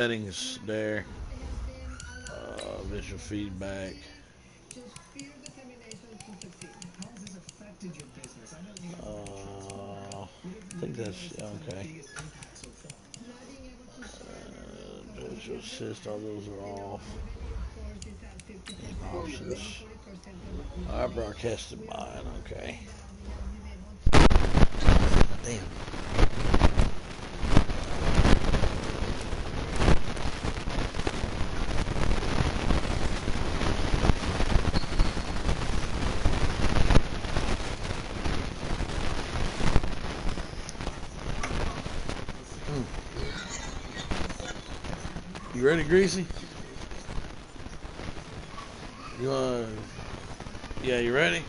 Settings there. Visual feedback. I think that's okay. Visual assist, all those are off. Options. I broadcasted mine, okay. Damn. You ready, Greasy? You want? Yeah, you ready?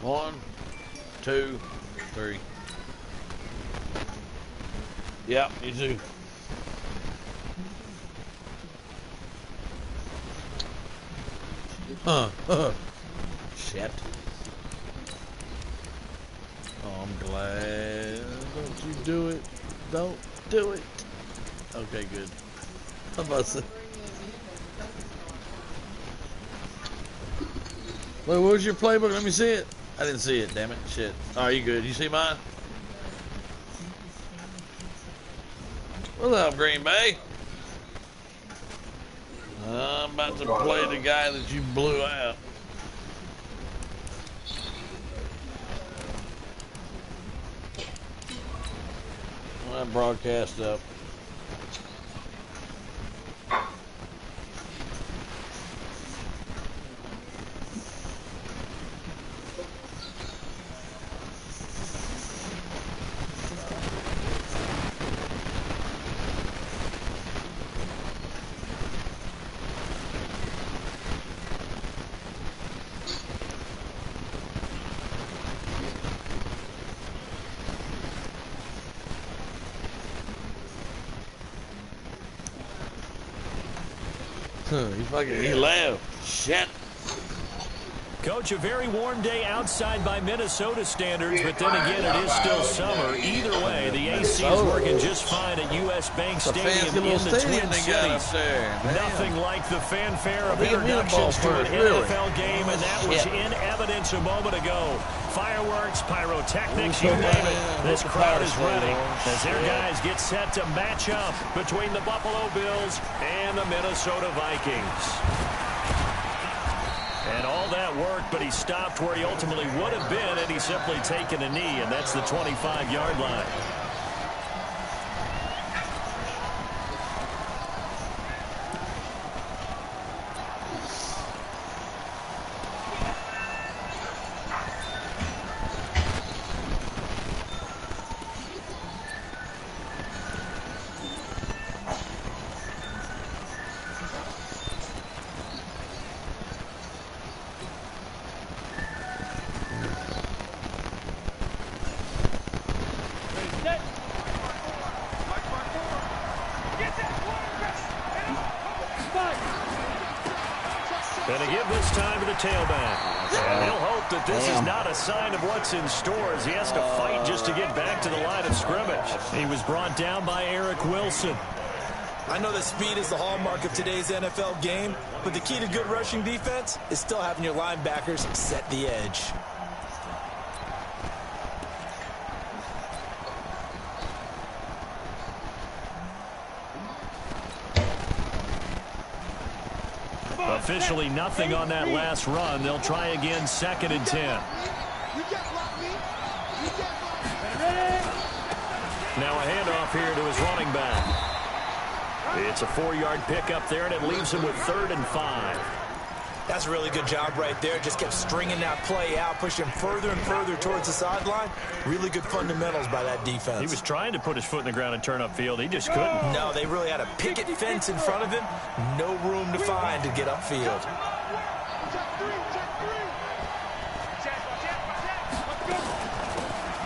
1, 2, 3. Yep, you do. Shit. Oh, I'm glad. Don't you do it. Don't do it. Okay, good. How about that? Wait, what was your playbook? Let me see it. I didn't see it, damn it. Shit. Oh, you good? You see mine? What's up, Green Bay? I'm about to play the guy that you blew out. Well, that broadcast up. He laughed. Shit. Coach, a very warm day outside by Minnesota standards, but then again, it is still summer. Either way, the AC is working just fine at U.S. Bank Stadium in the Twin Cities. Nothing like the fanfare of introductions to an NFL game, and that was in evidence a moment ago. Fireworks, pyrotechnics, you name it. This crowd is ready as their guys get set to match up between the Buffalo Bills and the Minnesota Vikings. And all that worked, but he stopped where he ultimately would have been had he simply taken a knee, and that's the 25-yard line. In stores, he has to fight just to get back to the line of scrimmage. He was brought down by Eric Wilson. I know that speed is the hallmark of today's NFL game, but the key to good rushing defense is still having your linebackers set the edge. Officially nothing on that last run. They'll try again, 2nd and 10. Now a handoff here to his running back. It's a 4-yard pickup there, and it leaves him with 3rd and 5. That's a really good job right there. Just kept stringing that play out, pushing further and further towards the sideline. Really good fundamentals by that defense. He was trying to put his foot in the ground and turn upfield. He just couldn't. No, they really had a picket fence in front of him. No room to find to get upfield.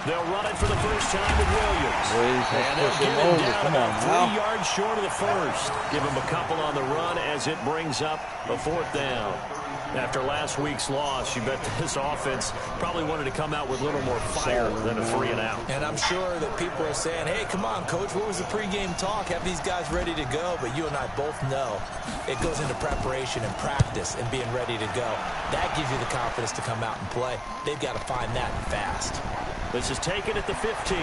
They'll run it for the first time with Williams. And they'll get him down about 3 yards short of the first. Give him a couple on the run as it brings up a 4th down. After last week's loss, you bet this offense probably wanted to come out with a little more fire than a 3-and-out. And I'm sure that people are saying, hey, come on, Coach, what was the pregame talk? Have these guys ready to go? But you and I both know it goes into preparation and practice and being ready to go. That gives you the confidence to come out and play. They've got to find that fast. This is taken at the 15.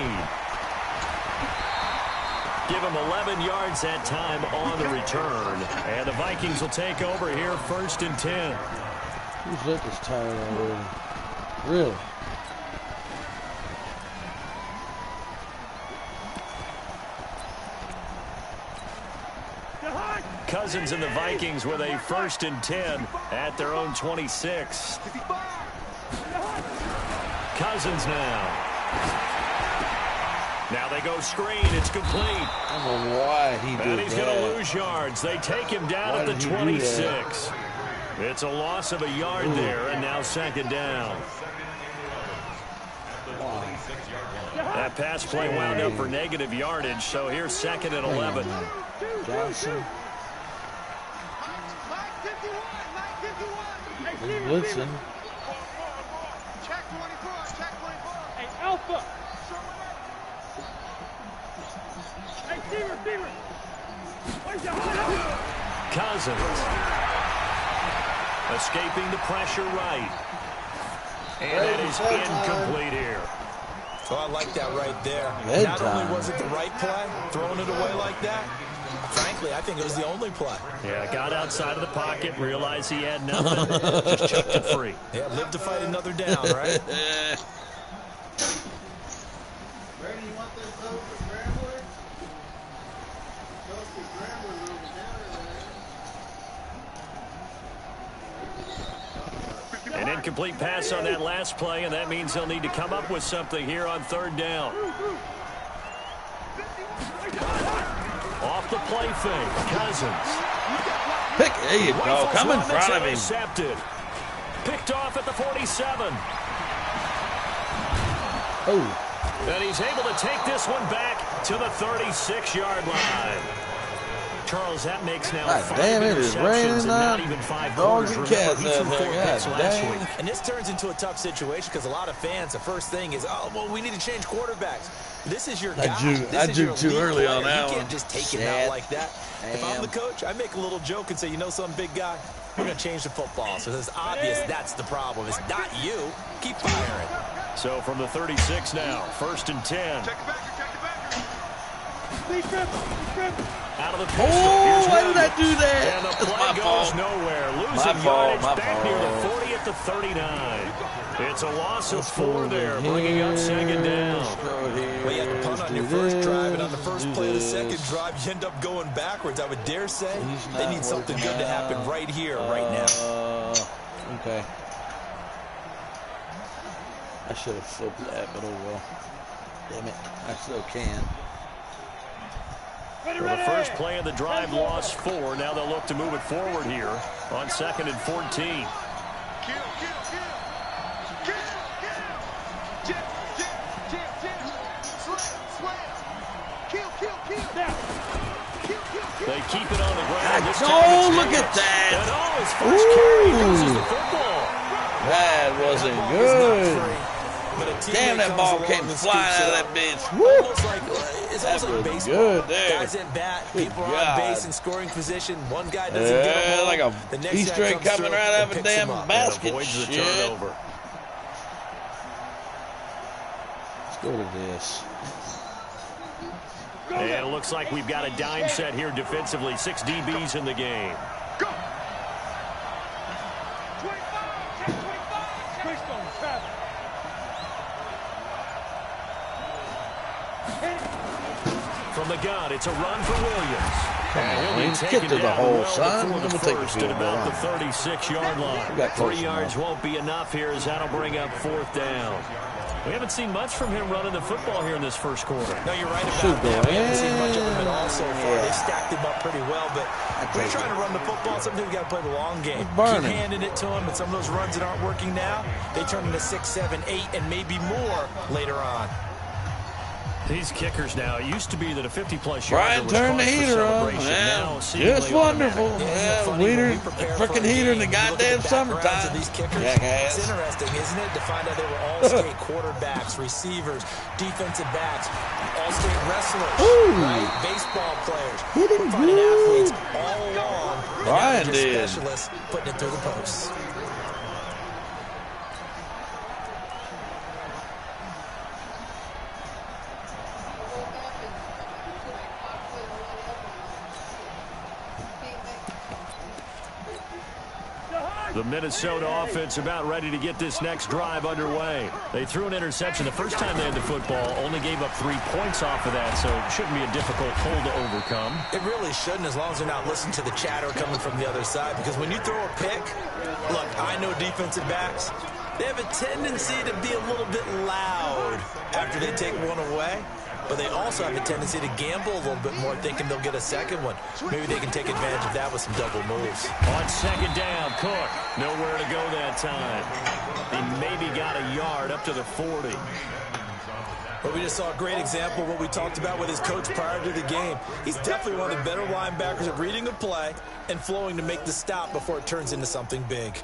Give him 11 yards that time on the return. And the Vikings will take over here 1st and 10. Who's let this tired already? Really? Cousins and the Vikings with a 1st and 10 at their own 26. Cousins now. Now they go screen. It's complete. I don't know why he did that. And he's going to lose yards. They take him down at the 26. It's a loss of a yard there, and now 2nd down. Wow. That pass play wound up for negative yardage, so here's 2nd and 11. Johnson. Blitzing. Check 24, check 24. Hey, Alpha. Hey, Stever. Cousins. Escaping the pressure right. And that is incomplete here. Oh, I like that right there. Good Not time. only was it the right play, throwing it away like that, frankly, I think it was the only play. Yeah, got outside of the pocket, realized he had nothing, just chucked it free. Yeah, live to fight another down, right? Where do you want this vote for Scrambler? Go for Scrambler a little bit down there. An incomplete pass on that last play, and that means they'll need to come up with something here on 3rd down. Off the play fake, Cousins. There you go. Come in front of him. Intercepted. Picked off at the 47. Oh. And he's able to take this one back to the 36-yard line. Charles, that makes now God 5 damn it, it's interceptions raining and now. not even 5 Dogs quarters. and cats Remember, he out threw 4 there. picks God last dang. week. And this turns into a tough situation because a lot of fans, the first thing is, oh, well, we need to change quarterbacks. This is your guy. I juked too early on that one. You can't just take him out like that. If I'm the coach, I make a little joke and say, you know some big guy, we're going to change the football. So it's obvious that's the problem. It's not you. Keep firing. So from the 36 now, 1st and 10. Check it back. Out of the pistol. Oh, why did I do that? And the That's play my goes fault. nowhere. Losing My fault, yardage my back near the fault. 40 at the 39. It's a loss of 4 there, bringing up 2nd down. Well, you had to punt on your first drive, and on the first play of the second drive, you end up going backwards. I would dare say they need something good to happen right here, right now. Okay. I should have flipped that, but oh well. Damn it. I still can. For the first play of the drive, lost 4. Now they'll look to move it forward here on 2nd and 14. They keep it on the ground. This time Oh, it's look Harris. at that. And oh, his first carry loses the football. That wasn't Ball good. was not free, but a teammate Damn, that comes ball along came and flying scoops out of it that up. bitch. Almost like, it's That almost like was baseball. good there. Guys at bat, Good people are God. on base in scoring position. One guy doesn't get them home. Like a the next Easter guy egg comes coming through right and out of a picks him damn up. basket. Avoids the Shit. turnover. Let's go to this. And it looks like we've got a dime set here defensively. 6 DBs in the game. Go! 25. From the gun, it's a run for Williams. Come on, He'll be Williams. taken Get to the down hole, well son. before I'm the gonna take the first field at goal about the line. 36-yard line. We got close 3 yards enough. won't be enough here as that'll bring up 4th down. We haven't seen much from him running the football here in this first quarter. No, you're right Should about go that. We haven't seen much of in. him at all so far. Yeah. They've stacked him up pretty well, but we're take trying it. to run the football. Sometimes we got to play the long game. It's burning. Keep handing it to him, and some of those runs that aren't working now, they turn into 6, 7, 8, and maybe more later on. These kickers now, it used to be that a 50-plus Brian yarder was turned the cause for heater on. celebration. Yeah. Now, seemingly Just wonderful. automatic. Yeah, freaking heater in the goddamn summertime. These kickers, Jackass. it's interesting, isn't it, to find out they were all-state quarterbacks, receivers, defensive backs, all-state wrestlers, right? Baseball players. We're finding athletes all along. Brian did. Specialists putting it through the posts. The Minnesota offense about ready to get this next drive underway. They threw an interception the first time they had the football, only gave up 3 points off of that, so it shouldn't be a difficult hole to overcome. It really shouldn't, as long as they're not listening to the chatter coming from the other side, because when you throw a pick, look, I know defensive backs, they have a tendency to be a little bit loud after they take one away. But they also have a tendency to gamble a little bit more, thinking they'll get a second one. Maybe they can take advantage of that with some double moves. On second down, Cook. Nowhere to go that time. He maybe got a yard up to the 40. But we just saw a great example of what we talked about with his coach prior to the game. He's definitely one of the better linebackers at reading a play and flowing to make the stop before it turns into something big.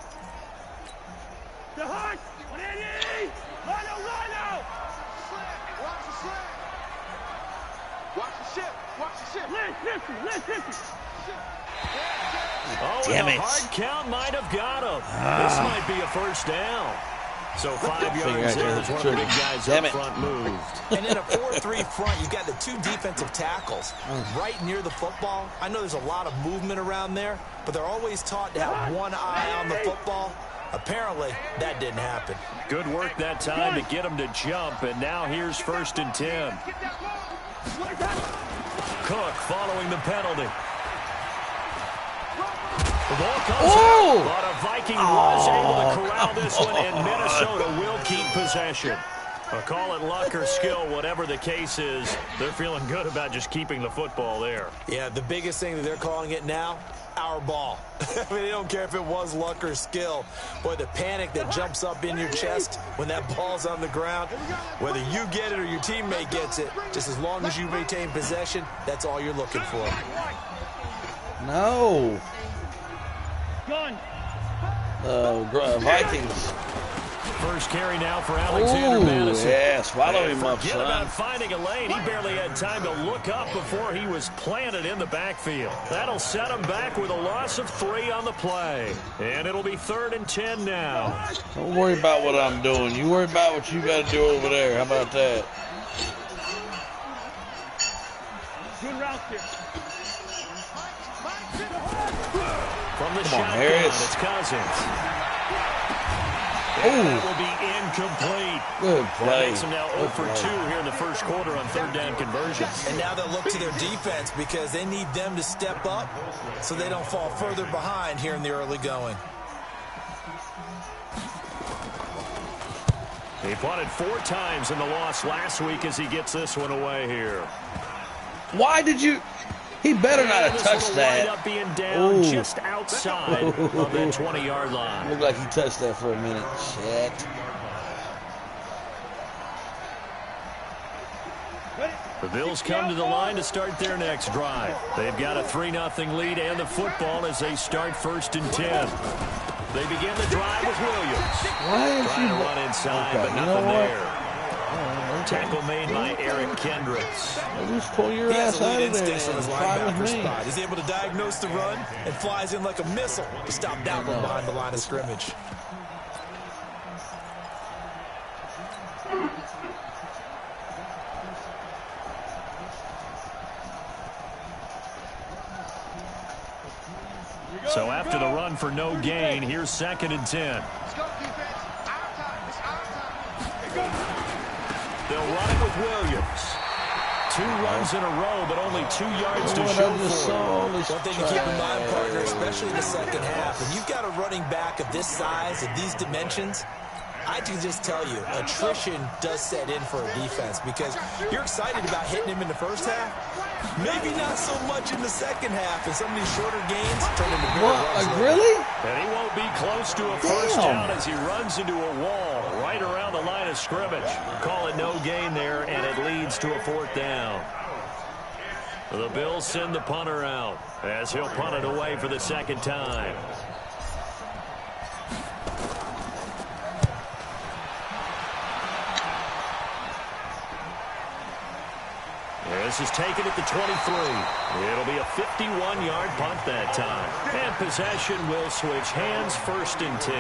Oh, damn it. A hard count might have got him. This might be a first down. So 5 yards there as one of the big guys up front moved. And in a 4-3 front, you've got the 2 defensive tackles right near the football. I know there's a lot of movement around there, but they're always taught to have one eye on the football. Apparently, that didn't happen. Good work that time to get him to jump, and now here's 1st and 10. Cook following the penalty. The ball comes out, but a Viking was able to corral this one, and Minnesota will keep possession. Call it luck or skill, whatever the case is, they're feeling good about just keeping the football there. Yeah, the biggest thing that they're calling it now, our ball. I mean, they don't care if it was luck or skill. Boy, the panic that jumps up in your chest when that ball's on the ground, whether you get it or your teammate gets it, just as long as you maintain possession, that's all you're looking for. No. Vikings. First carry now for Alexander Madison. Yeah, swallow him up, Forget son. about finding a lane. He barely had time to look up before he was planted in the backfield. That'll set him back with a loss of 3 on the play. And it'll be 3rd and 10 now. Don't worry about what I'm doing. You worry about what you got to do over there. How about that? Good route here. From the Come on, shotgun, Harris. it's Cousins. Oh, That will be incomplete. good That play. makes them now 0 for 2 here in the first quarter on 3rd down conversions. And now they'll look to their defense because they need them to step up so they don't fall further behind here in the early going. He punted 4 times in the loss last week as he gets this one away here. Why did you? He better not have This touched will wind that. up being down Ooh. just outside of that 20-yard line. Looked like he touched that for a minute. Shit. The Bills come to the line to start their next drive. They've got a 3-0 lead and the football as they start 1st and 10. They begin the drive with Williams. Why is Trying to he? run inside, Okay, but you know nothing what? there. Tackle made by Eric Kendricks. Just pull your He has ass a out lead of there. instinct from his Try linebacker with me. spot. He's able to diagnose the run and flies in like a missile to stop that one behind the line of scrimmage. So after the run for no gain, here's 2nd and 10. Let's go, defense. Our time. It's our time. They'll run it with Williams. 2 runs in a row, but only 2 yards to What show I just for it. saw this One thing to keep in mind, trash. partner, especially in the second half, when you've got a running back of this size and these dimensions, I can just tell you, attrition does set in for a defense because you're excited about hitting him in the first half. Maybe not so much in the second half, and some of these shorter gains turn into bigger What? runs Like, later. really? And he won't be close to a first Damn. down as he runs into a wall right right around the line of scrimmage. Call it no gain there, and it leads to a 4th down. The Bills send the punter out as he'll punt it away for the 2nd time. This is taken at the 23. It'll be a 51-yard punt that time. And possession will switch hands, 1st and 10.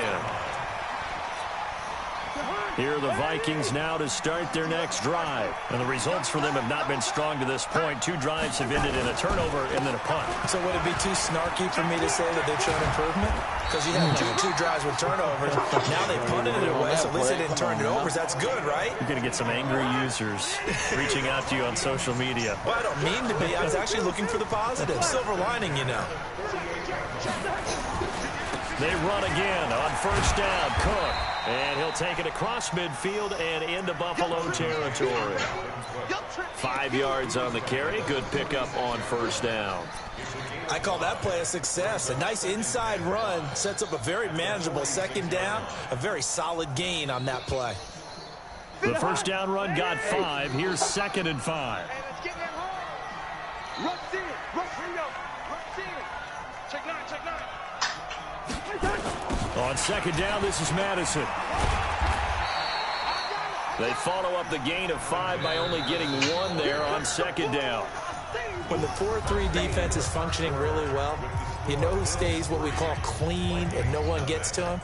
Here are the Vikings now to start their next drive. And the results for them have not been strong to this point. 2 drives have ended in a turnover and then a punt. So would it be too snarky for me to say that they've shown improvement? Because you had two drives with turnovers. Now they punted it away, so at least they didn't turn it over. That's good, right? You're going to get some angry users reaching out to you on social media. Well, I don't mean to be. I was actually looking for the positive. Silver lining, you know. They run again on 1st down. Cook. And he'll take it across midfield and into Buffalo territory. 5 yards on the carry. Good pickup on 1st down. I call that play a success. A nice inside run sets up a very manageable 2nd down. A very solid gain on that play. The 1st down run got 5. Here's 2nd and 5. On 2nd down, this is Madison. They follow up the gain of 5 by only getting 1 there on 2nd down. When the 4-3 defense is functioning really well, you know who stays what we call clean and no one gets to him?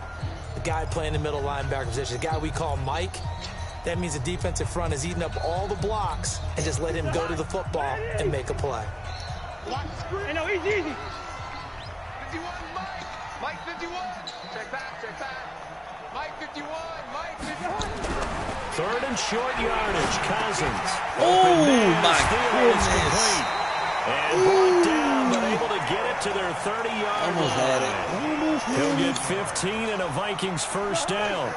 The guy playing the middle linebacker position, the guy we call Mike. That means the defensive front is eating up all the blocks and just let him go to the football and make a play. Hey, no, easy. 51, Mike. Mike 51. Check back. Mike 51. Mike 51. 3rd and short yardage. Cousins. Oh, my goodness. And brought down, but able to get it to their 30-yard Almost had it. He'll get 15 and a Vikings 1st down.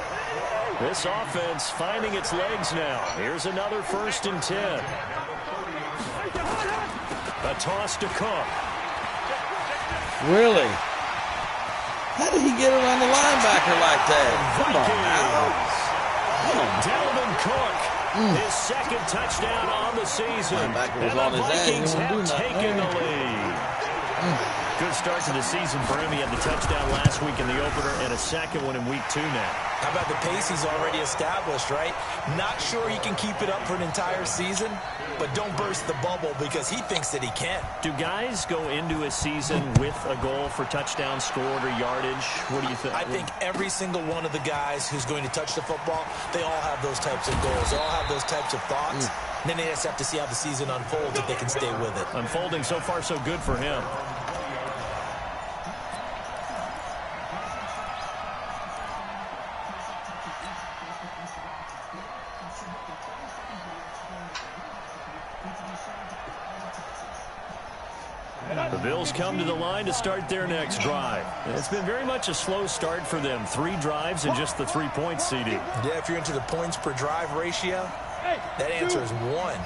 This offense finding its legs now. Here's another 1st and 10. A toss to Cook. Really? How did he get around the linebacker like that? Come on now. Dalvin Cook, his 2nd touchdown on the season. And the Vikings have taken the lead. Good start to the season for him. He had the touchdown last week in the opener and a 2nd one in week 2 now. How about the pace he's already established, right? Not sure he can keep it up for an entire season, but don't burst the bubble because he thinks that he can. Do guys go into a season with a goal for touchdown scored or yardage? What do you think? I think every single one of the guys who's going to touch the football, they all have those types of goals. They all have those types of thoughts. And then they just have to see how the season unfolds if they can stay with it. Unfolding so far so good for him. The Bills come to the line to start their next drive. It's been very much a slow start for them. 3 drives and just the 3 points, CD. Yeah, if you're into the points per drive ratio, that answer is 1.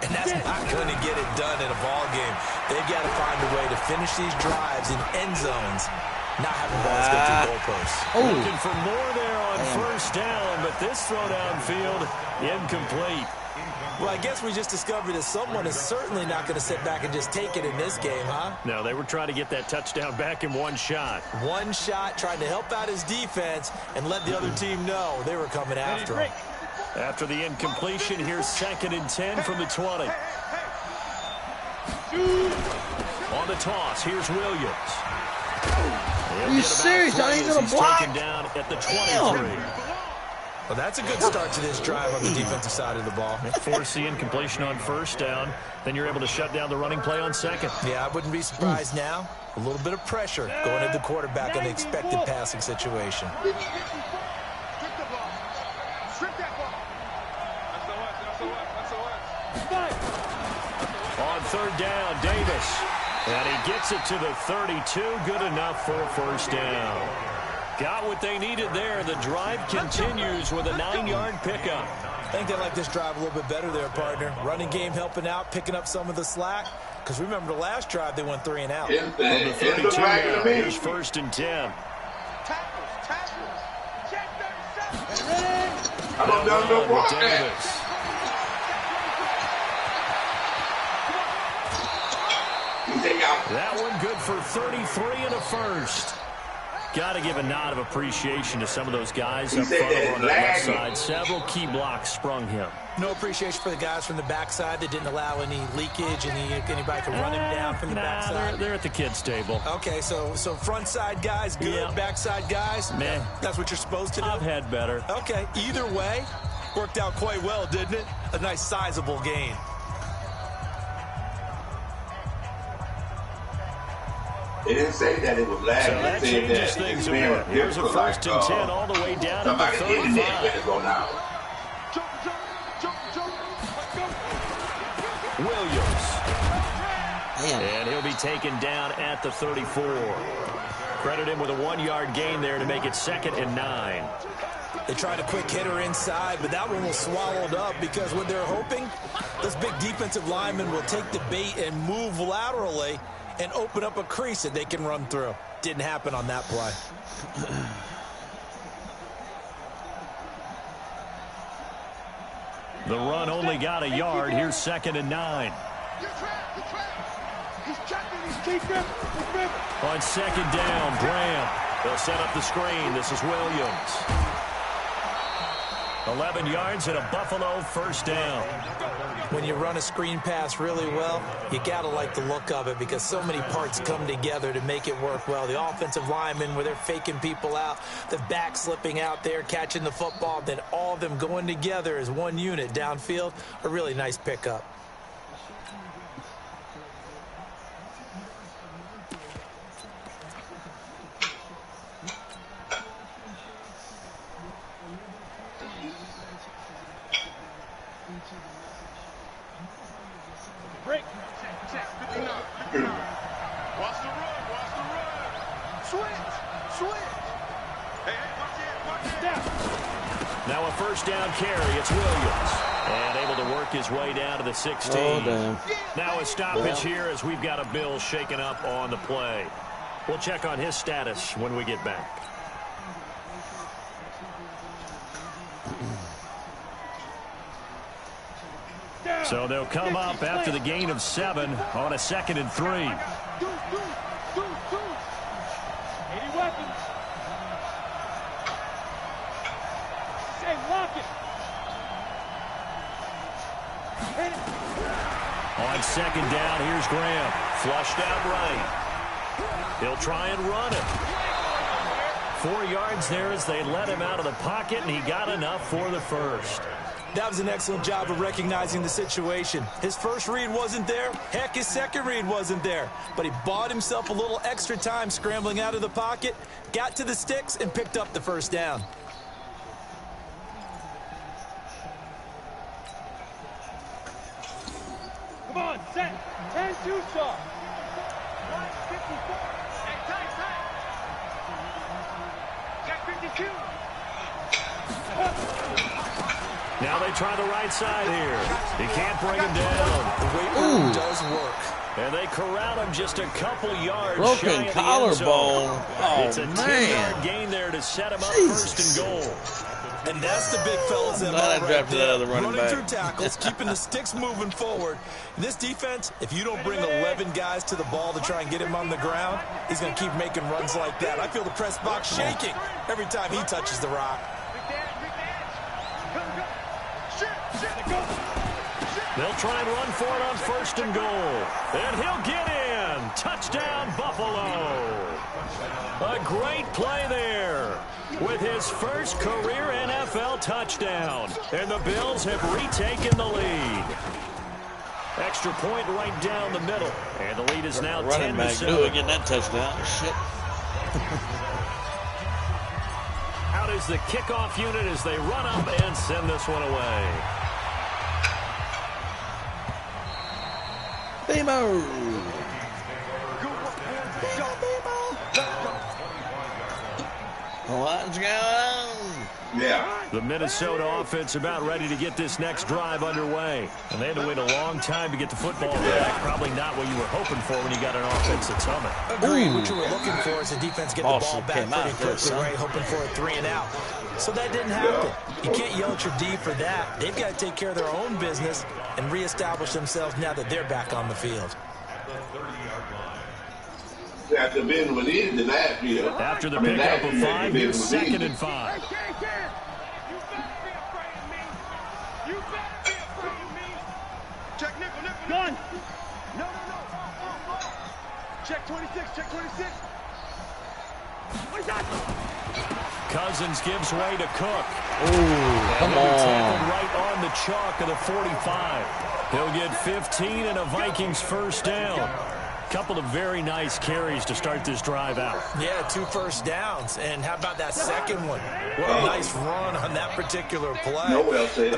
And that's not going to get it done in a ball game. They've got to find a way to finish these drives in end zones, not having balls get through goalposts. Looking for more there on 1st down, but this throw downfield incomplete. Well, I guess we just discovered that someone is certainly not going to sit back and just take it in this game, huh? No, they were trying to get that touchdown back in 1 shot. 1 shot, trying to help out his defense and let the other team know they were coming after him. After the incompletion, here's 2nd and 10 from the 20. On the toss, here's Williams. Are you serious? I ain't going to block? Taken down at the 23. Well, that's a good start to this drive on the defensive side of the ball. Force the incompletion on 1st down. Then you're able to shut down the running play on 2nd. Yeah, I wouldn't be surprised now. A little bit of pressure going at the quarterback in the expected passing situation. On 3rd down, Davis. And he gets it to the 32. Good enough for a 1st down. Got what they needed there. The drive continues with a 9-yard pickup. I think they like this drive a little bit better there, partner. Running game helping out, picking up some of the slack. Because remember the last drive, they went 3 and out. From the 32 now, here's 1st and 10. I don't know no broadcast. Davis. That one good for 33 and a first. Got to give a nod of appreciation to some of those guys up front over on the left side. Several key blocks sprung him. No appreciation for the guys from the backside that didn't allow any leakage and anybody could run him down from the backside. They're at the kids' table. Okay, so front side guys good, yeah. Backside guys, meh. That's what you're supposed to do? I've had better. Okay, either way, worked out quite well, didn't it? A nice sizable gain. They didn't say that it was lagging. So that changes things a bit. Here's a 1st and 10 all the way down at the 35. Williams. Damn. And he'll be taken down at the 34. Credit him with a 1-yard gain there to make it 2nd and 9. They tried a quick hitter inside, but that one was swallowed up because what they're hoping, those big defensive linemen will take the bait and move laterally and open up a crease that they can run through. Didn't happen on that play. The run only got a yard. Here's 2nd and 9. On 2nd down, Graham. They'll set up the screen. This is Williams. 11 yards and a Buffalo 1st down. When you run a screen pass really well, you got to like the look of it because so many parts come together to make it work well. The offensive linemen, where they're faking people out, the back slipping out there, catching the football, then all of them going together as one unit downfield, a really nice pickup. Break. Check. 59. Watch the run. Switch. Hey, watch it down. Now a 1st down carry. It's Williams. And able to work his way down to the 16. Oh, damn. Now a stoppage here as we've got a Bill shaken up on the play. We'll check on his status when we get back. So they'll come up after the gain of 7 on a 2nd and 3. 80 weapons. Hey, lock it. On 2nd down, here's Graham. Flushed out right. He'll try and run it. 4 yards there as they let him out of the pocket, and he got enough for the 1st. That was an excellent job of recognizing the situation. His first read wasn't there. Heck, his second read wasn't there. But he bought himself a little extra time scrambling out of the pocket, got to the sticks, and picked up the 1st down. Come on, set. 10-2 stop. 154. Hey, tight. Check 52. Now they try the right side here. He can't bring him down. The weight room does work. And they corral him just a couple yards Broken shy of the collarbone. end zone. Oh, it's a man. 10-yard gain there to set him up Jesus. 1st and goal. And that's the big fellas that Glad I drafted that other running back. through tackles, keeping the sticks moving forward. This defense, if you don't bring 11 guys to the ball to try and get him on the ground, he's going to keep making runs like that. I feel the press box shaking every time he touches the rock. They'll try and run for it on 1st and goal. And he'll get in. Touchdown, Buffalo. A great play there with his 1st career NFL touchdown. And the Bills have retaken the lead. Extra point right down the middle. And the lead is now 10-7. Running back doing getting that touchdown. Shit. Out is the kickoff unit as they run up and send this one away. Bemo. What's going on? Yeah. The Minnesota offense about ready to get this next drive underway. And they had to wait a long time to get the football back. Probably not what you were hoping for when you got an offense that's humming. Agreed. What you were looking for is the defense get the ball back pretty quickly, right? Hoping for a 3 and out. So that didn't happen. You can't yell at your D for that. They've got to take care of their own business and reestablish themselves now that they're back on the field. After being within the last year. After the pickup of 5, here's 2nd and 5. Check nickel, nickel, gun. No. Check 26, check 26. Cousins gives way to Cook. Oh, come on. Tackled right on the chalk of the 45. He'll get 15 and a Vikings first down. Couple of very nice carries to start this drive out. Yeah, 2 first downs. And how about that second one? What a nice run on that particular play. I'm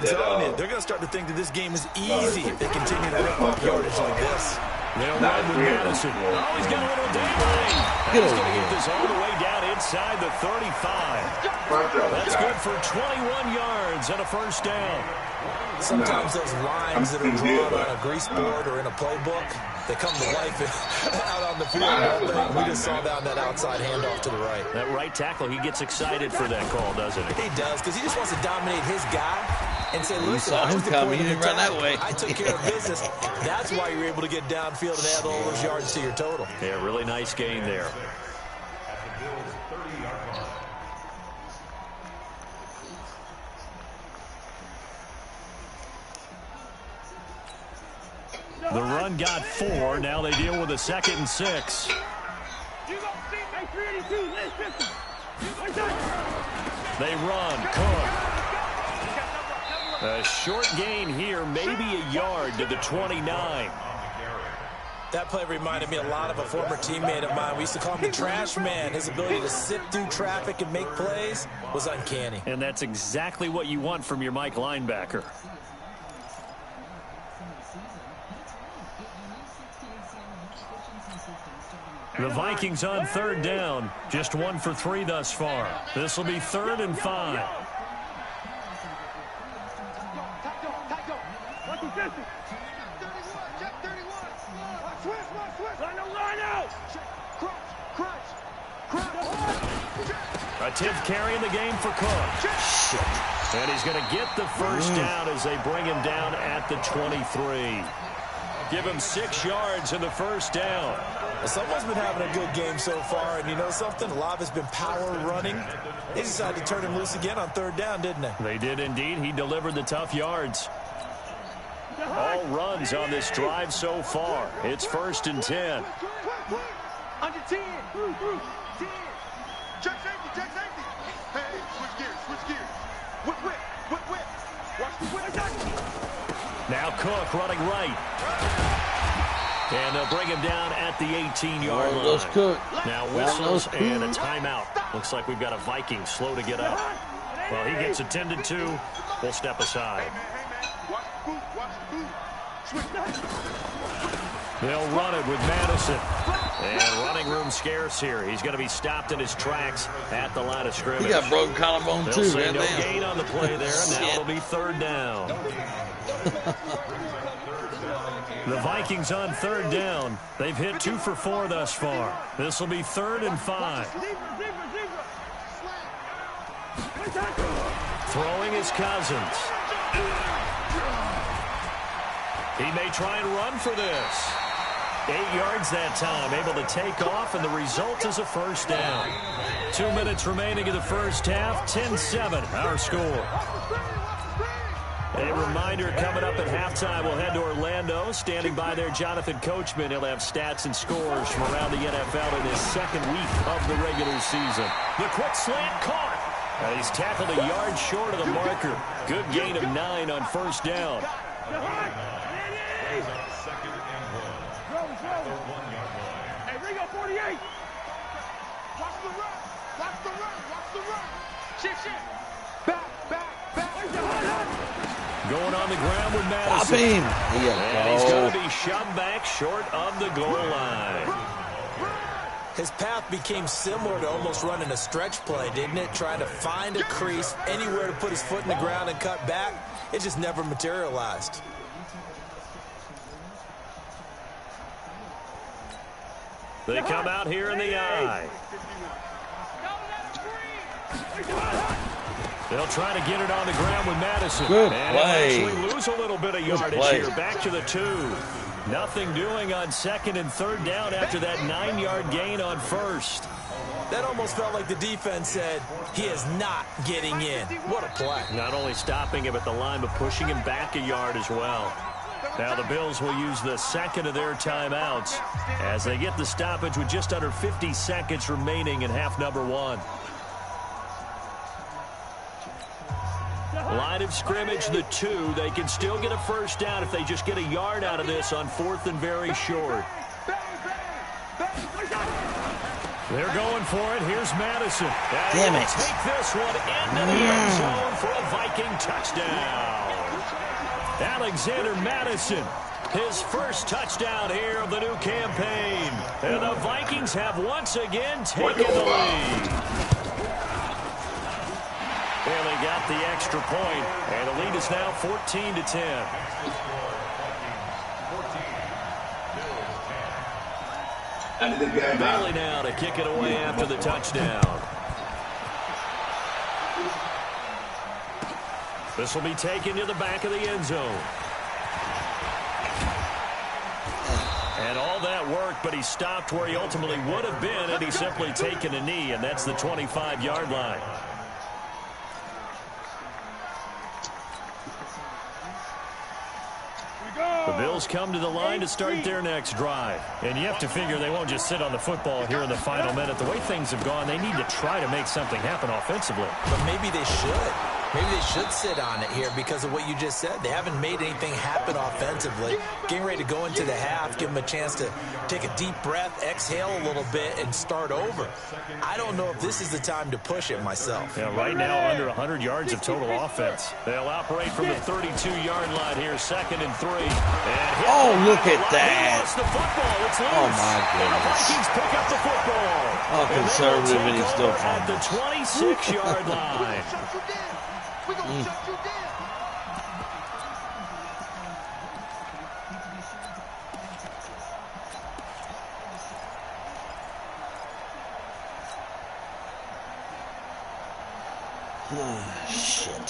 telling you, they're going to start to think that this game is easy if they continue to rip up yardage like this. They'll run with Madison. Oh, he's got a little daylight. He's going to get this all the way down inside the 35. That's good for 21 yards and a first down. Sometimes those lines that are drawn on a grease board or in a playbook, they come to life out on the field. We just saw down that outside handoff to the right. That right tackle, he gets excited for that call, doesn't he? He does, because he just wants to dominate his guy and say, listen, saw him coming. He didn't run that way. I took care of business. That's why you're able to get downfield and add all those yards to your total. Yeah, really nice gain there. The run got 4. Now they deal with a 2nd and 6. They run. Cook. A short gain here, maybe a yard to the 29. That play reminded me a lot of a former teammate of mine. We used to call him the trash man. His ability to sift through traffic and make plays was uncanny. And that's exactly what you want from your Mike linebacker. The Vikings on 3rd down. Just 1 for 3 thus far. This will be 3rd and 5. A 10th carry in the game for Cook. And he's going to get the first down as they bring him down at the 23. Give him 6 yards in the first down. Well, someone's been having a good game so far, and you know something? A lot of it's been power running. They decided to turn him loose again on 3rd down, didn't they? They did indeed. He delivered the tough yards. All runs on this drive so far. It's 1st and 10. Under 10. 10. Check safety, check safety. Hey, switch gears. Whip. Watch the whip. Now Cook running right. And they'll bring him down at the 18-yard line. Cook. Now whistles and a timeout. Looks like we've got a Viking slow to get up. Well, he gets attended to. We'll step aside. Watch the boot. They'll run it with Madison. And running room scarce here. He's going to be stopped in his tracks at the line of scrimmage. He got broken collarbone They'll too. say no gain on the play there. Now it'll be 3rd down. The Vikings on 3rd down. They've hit 2 for 4 thus far. This will be 3rd and 5. Throwing is Cousins. He may try and run for this. 8 yards that time, able to take off, and the result is a first down. 2 minutes remaining in the first half, 10-7, our score. A reminder, coming up at halftime, we'll head to Orlando. Standing by there, Jonathan Coachman. He'll have stats and scores from around the NFL in his 2nd week of the regular season. The quick slant caught. And he's tackled a yard short of the marker. Good gain of 9 on first down. Hey, Ringo 48. Watch the run. Shit. Back. Going on the ground with Madison. Stop him. And he's going to be shoved back short of the goal line. His path became similar to almost running a stretch play, didn't it? Trying to find a crease, anywhere to put his foot in the ground and cut back. It just never materialized. They come out here in the eye. They'll try to get it on the ground with Madison. Good and play. Actually lose a little bit of yardage here. Back to the 2. Nothing doing on 2nd and 3rd down after that 9-yard gain on 1st. That almost felt like the defense said, he is not getting in. What a play. Not only stopping him at the line, but pushing him back a yard as well. Now the Bills will use the 2nd of their timeouts as they get the stoppage with just under 50 seconds remaining in half number 1. Line of scrimmage, the 2. They can still get a first down if they just get a yard out of this on 4th and very short. They're going for it. Here's Madison. Damn it. Take this one into the end zone for a Viking touchdown. Alexander Madison, his first touchdown here of the new campaign. And the Vikings have once again taken the lead. Well, they got the extra point, and the lead is now 14-10. Bailey now to kick it away after the touchdown. This will be taken to the back of the end zone. And all that work, but he stopped where he ultimately would have been had he simply taken a knee, and that's the 25-yard line. The Bills come to the line to start their next drive. And you have to figure they won't just sit on the football here in the final minute. The way things have gone, they need to try to make something happen offensively. But maybe they should. Maybe they should sit on it here because of what you just said. They haven't made anything happen offensively. Getting ready to go into the half, give them a chance to take a deep breath, exhale a little bit, and start over. I don't know if this is the time to push it myself. Yeah, right now under 100 yards of total offense. They'll operate from the 32-yard line here, 2nd and 3. And oh, look at that. He lost the football. It's loose. Oh, my goodness. The Vikings pick up the football. Oh, conservative, and he's still at the 26-yard line. We're going to shut you down. Shit.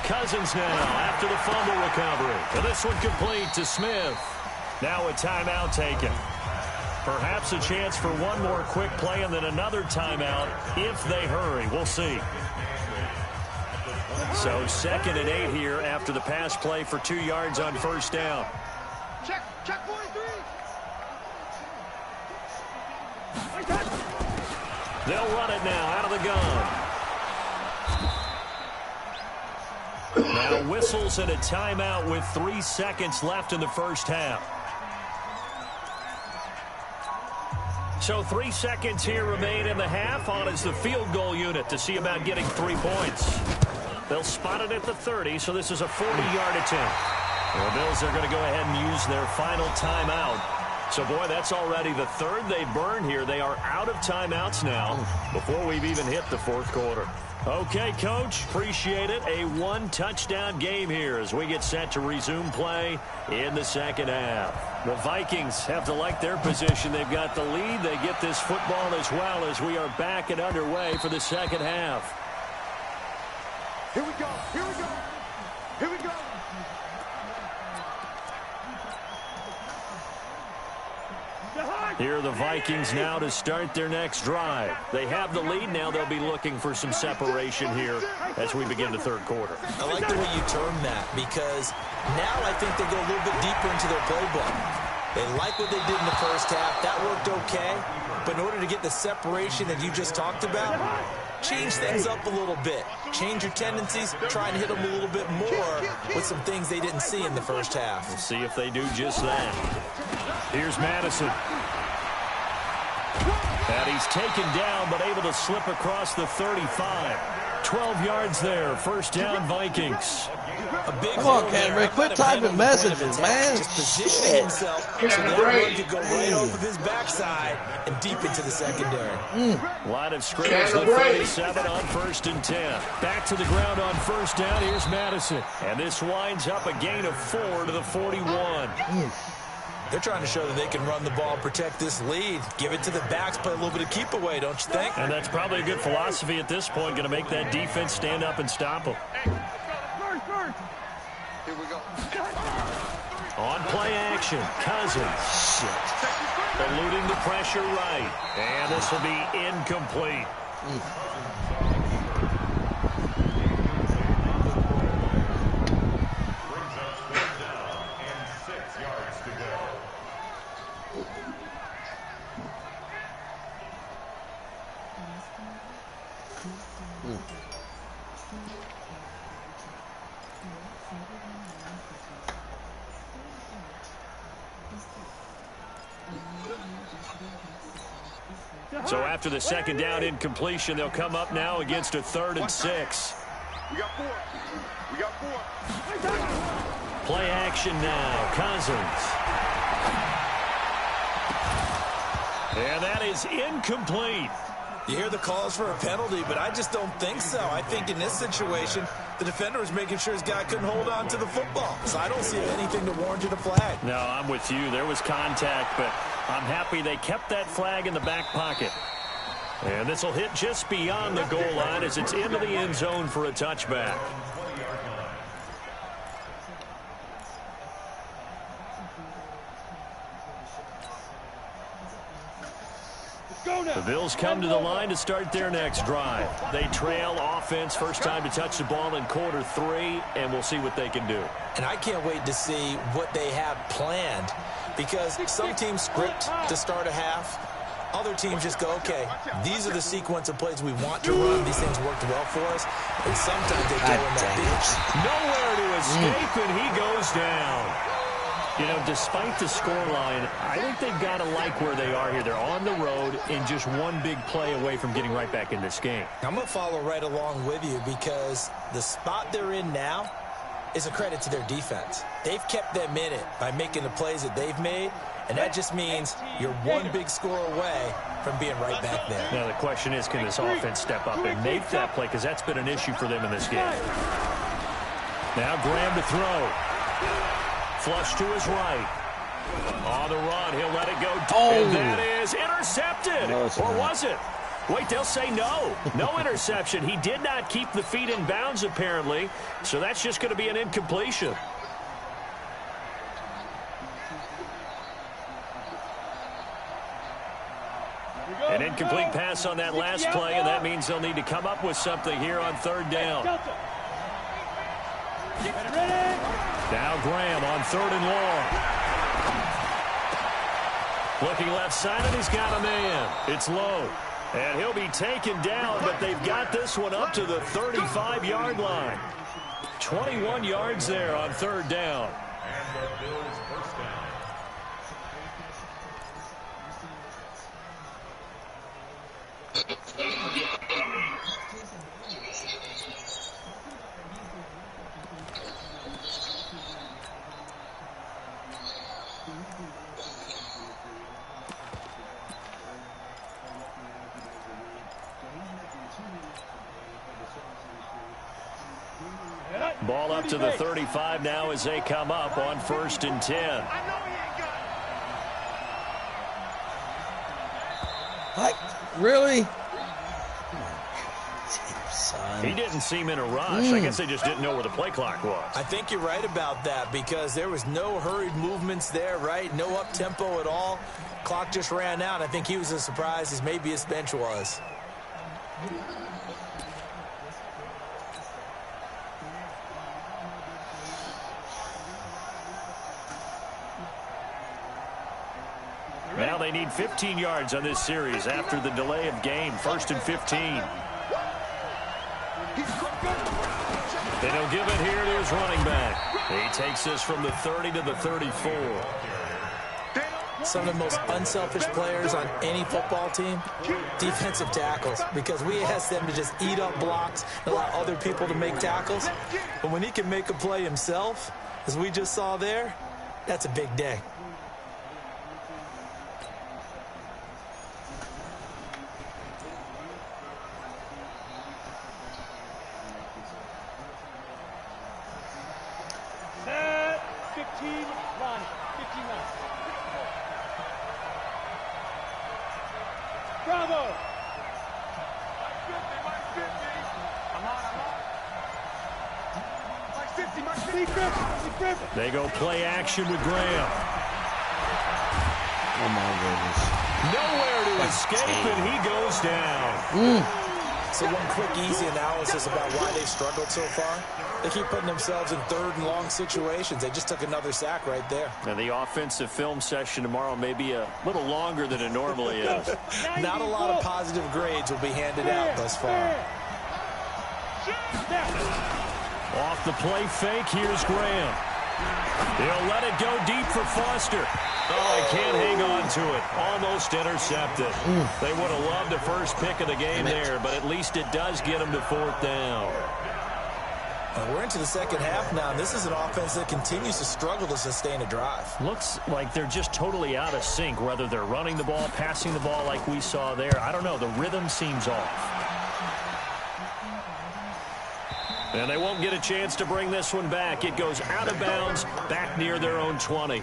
Cousins now after the fumble recovery. And this one complete to Smith. Now a timeout taken. Perhaps a chance for one more quick play and then another timeout if they hurry. We'll see. So 2nd and 8 here after the pass play for 2 yards on first down. Check 43. They'll run it now out of the gun. Now whistles and a timeout with 3 seconds left in the first half. So 3 seconds here remain in the half. On is the field goal unit to see about getting 3 points. They'll spot it at the 30, so this is a 40-yard attempt. The Bills are going to go ahead and use their final timeout. So, boy, that's already the 3rd they burn here. They are out of timeouts now before we've even hit the 4th quarter. Okay, Coach, appreciate it. A 1-touchdown game here as we get set to resume play in the 2nd half. The Vikings have to like their position. They've got the lead. They get this football as well as we are back and underway for the 2nd half. Here we go. Here we go. Here we go. Here are the Vikings now to start their next drive. They have the lead. Now they'll be looking for some separation here as we begin the 3rd quarter. I like the way you term that because now I think they go a little bit deeper into their playbook. They like what they did in the first half. That worked okay. But in order to get the separation that you just talked about, change things up a little bit. Change your tendencies. Try and hit them a little bit more with some things they didn't see in the first half. We'll see if they do just that. Here's Madison. And he's taken down but able to slip across the 35. 12 yards there. First down, Vikings. Come on, Canterbury, quit typing messages, man. Just positioning himself so that run could go right off of his backside and deep into the secondary. Line of scrimmage, the 37 on 1st and 10. Back to the ground on first down. Here's Madison. And this winds up a gain of 4 to the 41. They're trying to show that they can run the ball, protect this lead, give it to the backs, play a little bit of keep away, don't you think? And that's probably a good philosophy at this point, going to make that defense stand up and stop them. Here we go. On play action, Cousins. Eluding the pressure right. And this will be incomplete. So after the second down incompletion, they'll come up now against a 3rd and 6. We got 4. We got 4. Play action now. Cousins. And that is incomplete. You hear the calls for a penalty, but I just don't think so. I think in this situation, the defender was making sure his guy couldn't hold on to the football. So I don't see anything to warrant a flag. No, I'm with you. There was contact, but I'm happy they kept that flag in the back pocket. And this will hit just beyond the goal line as it's into the end zone for a touchback. The Bills come to the line to start their next drive. They trail offense, first time to touch the ball in quarter 3, and we'll see what they can do. And I can't wait to see what they have planned, because some teams script to start a half. Other teams just go, okay, these are the sequence of plays we want to run. These things worked well for us. And sometimes they go in that ditch. Nowhere to escape, and he goes down. You know, despite the scoreline, I think they've got to like where they are here. They're on the road and just one big play away from getting right back in this game. I'm going to follow right along with you, because the spot they're in now is a credit to their defense. They've kept them in it by making the plays that they've made, and that just means you're one big score away from being right back there. Now the question is, can this offense step up and make that play, because that's been an issue for them in this game. Now Graham to throw. Flush to his right. On the run, he'll let it go. And that is intercepted. Or was it? Wait, they'll say no. No interception. He did not keep the feet in bounds, apparently. So that's just going to be an incompletion. An incomplete pass on that last play, and that means they'll need to come up with something here on 3rd down. Now Graham on 3rd and long. Looking left side, and he's got a man. It's low. And he'll be taken down, but they've got this one up to the 35-yard line. 21 yards there on 3rd down. And the Bills' first down. Ball up to the 35 now as they come up on 1st and 10. Like, really? He didn't seem in a rush. I guess they just didn't know where the play clock was. I think you're right about that, because there was no hurried movements there, right? No up-tempo at all. Clock just ran out. I think he was as surprised as maybe his bench was. Now they need 15 yards on this series after the delay of game. 1st and 15. They don't give it here to his running back. He takes this from the 30 to the 34. some of the most unselfish players on any football team? Defensive tackles, because we ask them to just eat up blocks and allow other people to make tackles. But when he can make a play himself, as we just saw there, that's a big day. Bravo! They go play action with Graham. Oh my goodness. Nowhere to escape, and he goes down. So one quick, easy analysis about why they've struggled so far. They keep putting themselves in third and long situations. They just took another sack right there. And the offensive film session tomorrow may be a little longer than it normally is. Not a lot of positive grades will be handed out thus far. Off the play fake, here's Graham. He'll let it go deep for Foster. Oh, he can't hang on to it. Almost intercepted. They would have loved the first pick of the game there, but at least it does get them to fourth down. We're into the second half now, and this is an offense that continues to struggle to sustain a drive. Looks like they're just totally out of sync, whether they're running the ball, passing the ball like we saw there. I don't know. The rhythm seems off. And they won't get a chance to bring this one back. It goes out of bounds, back near their own 20.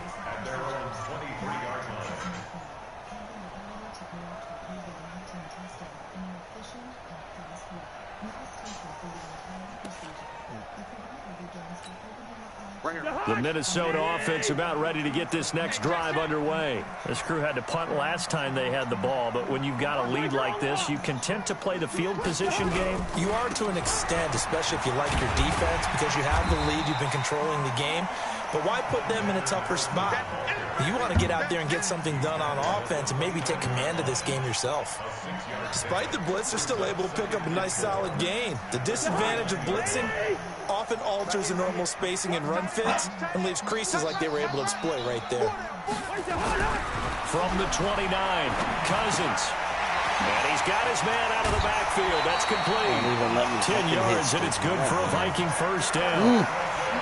The Minnesota offense about ready to get this next drive underway. This crew had to punt last time they had the ball, but when you've got a lead like this, you content to play the field position game? You are to an extent, especially if you like your defense, because you have the lead, you've been controlling the game. But why put them in a tougher spot? You want to get out there and get something done on offense and maybe take command of this game yourself. Despite the blitz, they're still able to pick up a nice solid gain. The disadvantage of blitzing often alters the normal spacing and run fits and leaves creases like they were able to exploit right there. From the 29, Cousins. And he's got his man out of the backfield. That's complete. 10 yards, and it's good for a Viking first down.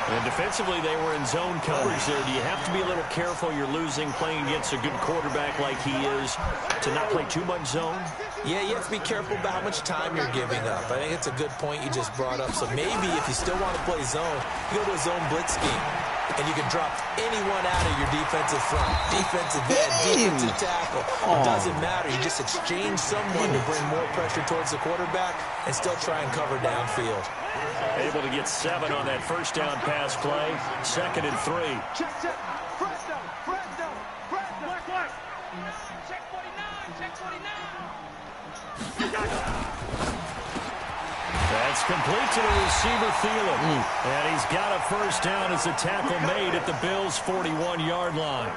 And defensively, they were in zone coverage there. Do you have to be a little careful? You're losing playing against a good quarterback like he is to not play too much zone? Yeah, you have to be careful about how much time you're giving up. I think it's a good point you just brought up. So maybe if you still want to play zone, you go to a zone blitz scheme. And you can drop anyone out of your defensive front, defensive end, defensive tackle. It doesn't matter. You just exchange someone to bring more pressure towards the quarterback and still try and cover downfield. Able to get 7 on that first down pass play. 2nd and 3. Check. Press down. Check 49. That's complete to the receiver, Thielen. And he's got a first down as the tackle made at the Bills' 41-yard line.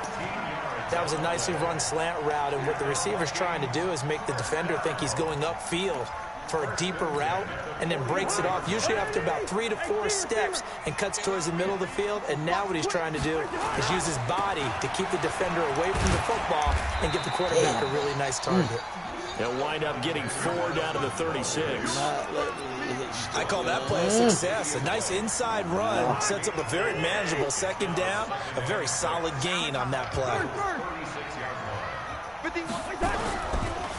That was a nicely run slant route, and what the receiver's trying to do is make the defender think he's going upfield for a deeper route, and then breaks it off, usually after about 3 to 4 steps, and cuts towards the middle of the field. And now what he's trying to do is use his body to keep the defender away from the football and give the quarterback a really nice target. They'll wind up getting 4 down to the 36. I call that play a success. A nice inside run sets up a very manageable second down. A very solid gain on that play.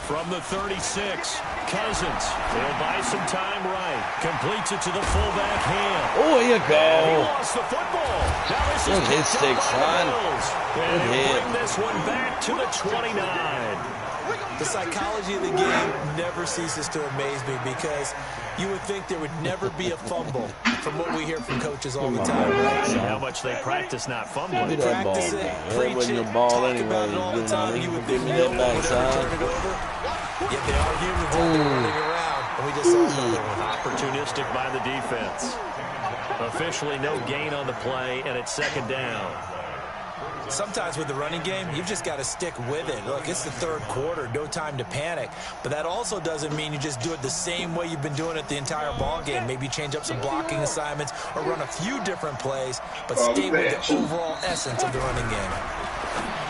From the 36, Cousins. He'll buy some time right. Completes it to the fullback hand. Oh, here you And he go. lost the football. Now this is Good hit, picked up by son. the Bills. And Good he'll hit. bring this one back to the 29. The psychology of the game never ceases to amaze me, because you would think there would never be a fumble from what we hear from coaches all the time. See how much they practice not fumbling. Give me that ball. Practice it, That preach wasn't it, your ball talk anyway. about it all the You know, time. you You would give think me no that one would ever backside. turn it over. Yet they are humans out there running around, and we just saw another one. Opportunistic by the defense. Officially no gain on the play, and it's 2nd down. Sometimes with the running game, you've just got to stick with it. Look, it's the 3rd quarter, no time to panic. But that also doesn't mean you just do it the same way you've been doing it the entire ball game. Maybe change up some blocking assignments or run a few different plays, but stay with the overall essence of the running game.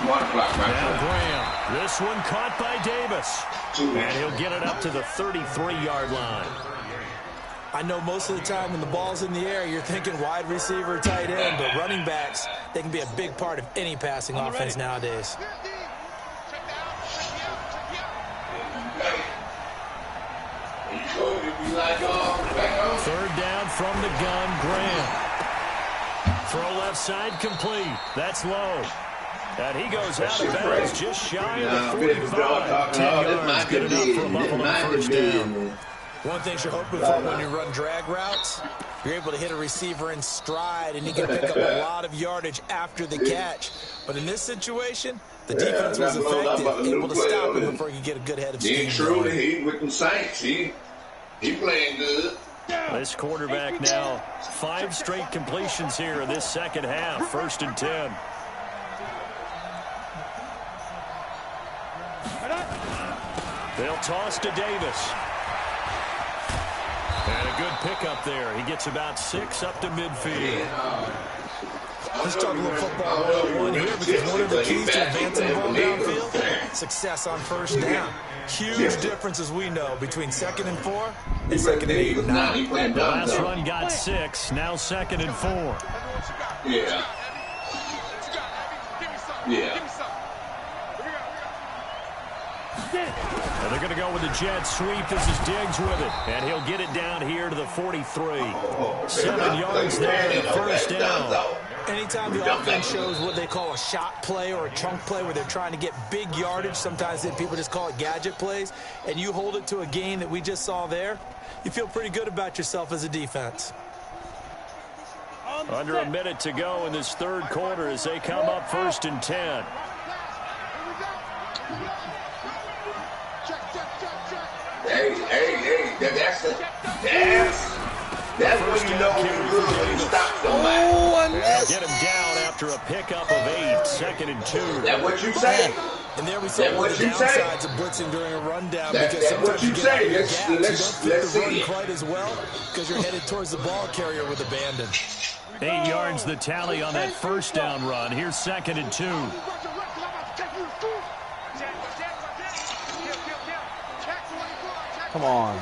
Now Graham. This one caught by Davis. And he'll get it up to the 33-yard line. I know most of the time when the ball's in the air, you're thinking wide receiver, tight end, but running backs, they can be a big part of any passing offense nowadays. Third down from the gun, Graham. Throw left side complete. That's low. And he goes out of bounds just shy of the 45. 10 yards, good enough for a Buffalo first down. One thing you're hoping for when you run drag routes, you're able to hit a receiver in stride, and you can pick up a lot of yardage after the catch. But in this situation, the defense was effective, able to stop him before he could get a good head of steam. He with the Saints. He playing good. This quarterback now 5 straight completions here in this second half. 1st and 10. They'll toss to Davis. And a good pickup there. He gets about 6 up to midfield. Let's talk a little football 101 here, because one of the keys to advancing the ball downfield, success on first down. Huge difference, as we know, between 2nd and 4 and 2nd and 8 and 9. The last run got 6, now 2nd and 4. Yeah. And they're going to go with the jet sweep. This is Diggs with it. And he'll get it down here to the 43. 7 yards there, first down. Anytime the offense shows what they call a shot play or a chunk play where they're trying to get big yardage, sometimes people just call it gadget plays, and you hold it to a gain that we just saw there, you feel pretty good about yourself as a defense. Under a minute to go in this third quarter as they come up 1st and 10. Hey, that's when you know when you're good when you stop somebody. Oh, I missed. Get him down after a pickup of 8, 2nd and 2. That's what you say. And there we saw one of the downsides of blitzing during a rundown, because sometimes you get out of your gaps, you don't fit the run quite as well because you're headed towards the ball carrier with abandon. 8 yards the tally on that first down run. Here's 2nd and 2. Come on.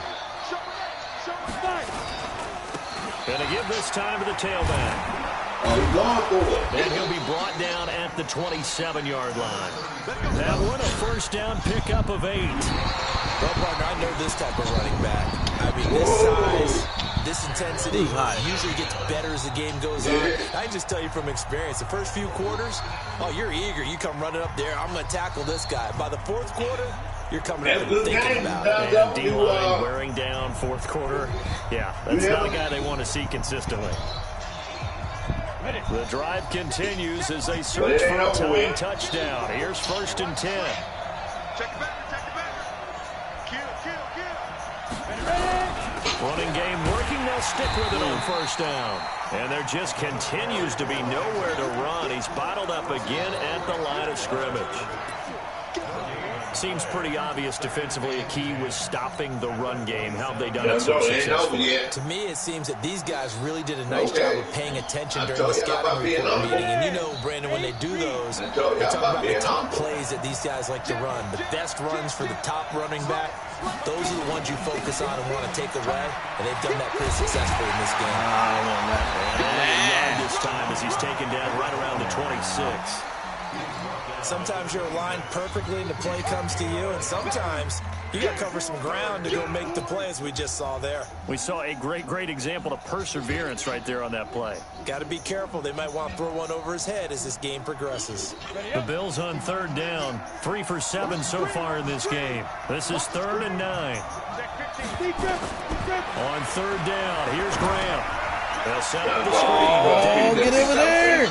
Gonna give this time to the tailback. Then he'll be brought down at the 27-yard line. That one, a first down pickup of 8. Well, partner, I know this type of running back. I mean, this size, this intensity usually gets better as the game goes on. I just tell you from experience, the first few quarters, oh, you're eager. You come running up there, I'm going to tackle this guy. By the 4th quarter, you're coming up and thinking about it. And D-line wearing down 4th quarter. Yeah, that's not a guy they want to see consistently. The drive continues as they search for a tying touchdown. Here's 1st and 10. Running game working. They'll stick with it on first down. And there just continues to be nowhere to run. He's bottled up again at the line of scrimmage. Seems pretty obvious defensively a key was stopping the run game. How have they done it so successfully? To me, it seems that these guys really did a nice job of paying attention during the scouting report meeting. And you know, Brandon, when they do those, they talk about the top plays that these guys like to run. The best runs for the top running back, those are the ones you focus on and want to take away. And they've done that pretty successfully in this game. This time as he's taken down right around the 26. Sometimes you're aligned perfectly and the play comes to you, and sometimes you got to cover some ground to go make the play, as we just saw there. We saw a great example of perseverance right there on that play. Got to be careful. They might want to throw one over his head as this game progresses. The Bills on 3rd down, 3 for 7 so far in this game. This is 3rd and 9. On 3rd down, here's Graham. They'll set up the screen. Oh, get over there.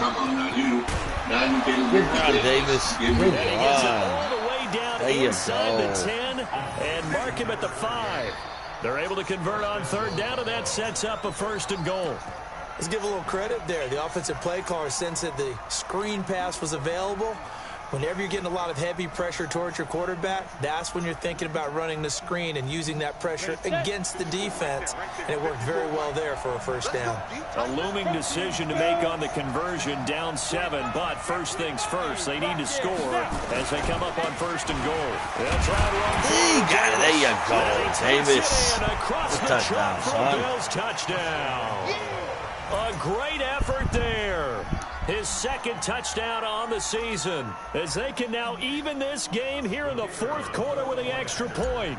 Good job, Davis. Good And he gets it all job. the way down inside the 10 and mark him at the 5. They're able to convert on 3rd down, and that sets up a 1st and goal. Let's give a little credit there. The offensive play caller sensed that the screen pass was available, Whenever you're getting a lot of heavy pressure towards your quarterback, that's when you're thinking about running the screen and using that pressure against the defense. And it worked very well there for a first down. A looming decision to make on the conversion, down 7. But first things first, they need to score as they come up on 1st and goal. They'll try to run forward. There you go, Davis. Across the Touchdown, for son. Bills touchdown. A great effort there. His 2nd touchdown on the season, as they can now even this game here in the 4th quarter with the extra point.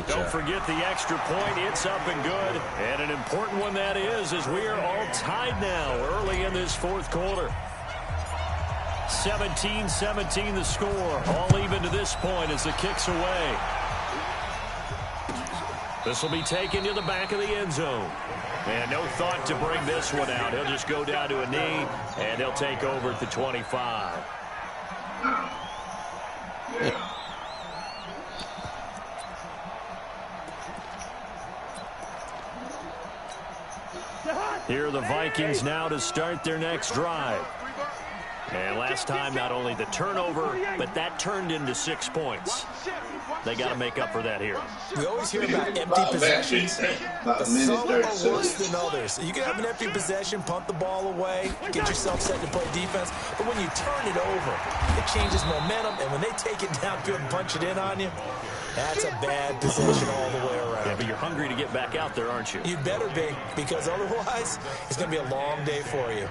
Don't forget the extra point. It's up and good. And an important one that is, as we are all tied now early in this 4th quarter. 17-17 the score. All even to this point as the kick's away. This will be taken to the back of the end zone. And no thought to bring this one out. He'll just go down to a knee, and they'll take over at the 25. Here are the Vikings now to start their next drive. And last time, not only the turnover, but that turned into 6 points. They got to make up for that here. We always hear about empty possessions, but some are worse than others. You can have an empty possession, punt the ball away, get yourself set to play defense, but when you turn it over, it changes momentum, and when they take it downfield and punch it in on you, that's a bad possession all the way around. Yeah, but you're hungry to get back out there, aren't you? You better be, because otherwise, it's going to be a long day for you.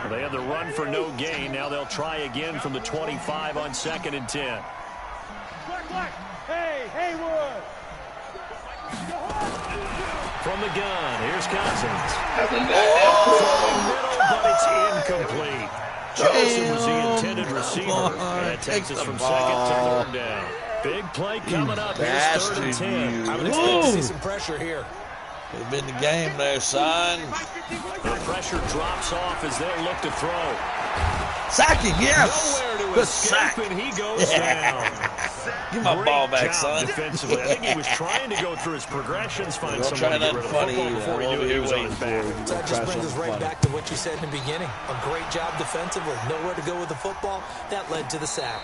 They had the run for no gain. Now they'll try again from the 25 on 2nd and 10. Hey, Haywood! From the gun, here's Cousins. From the middle, but it's incomplete. Joseph was the intended receiver. And that takes us from 2nd to 3rd down. Big play coming up. Here's 3rd and 10. I would expect to see some pressure here. Could have been the game there, son. The pressure drops off as they'll look to throw. Sacking, yes. Nowhere to Good escape, sack. and he goes down. Give my ball back, Great job son. defensively. I think he was trying to go through his progressions, find someone to get rid of the football before he knew he was on his back. So that just brings us right back to what you said in the beginning. A great job defensively. Nowhere to go with the football. That led to the sack.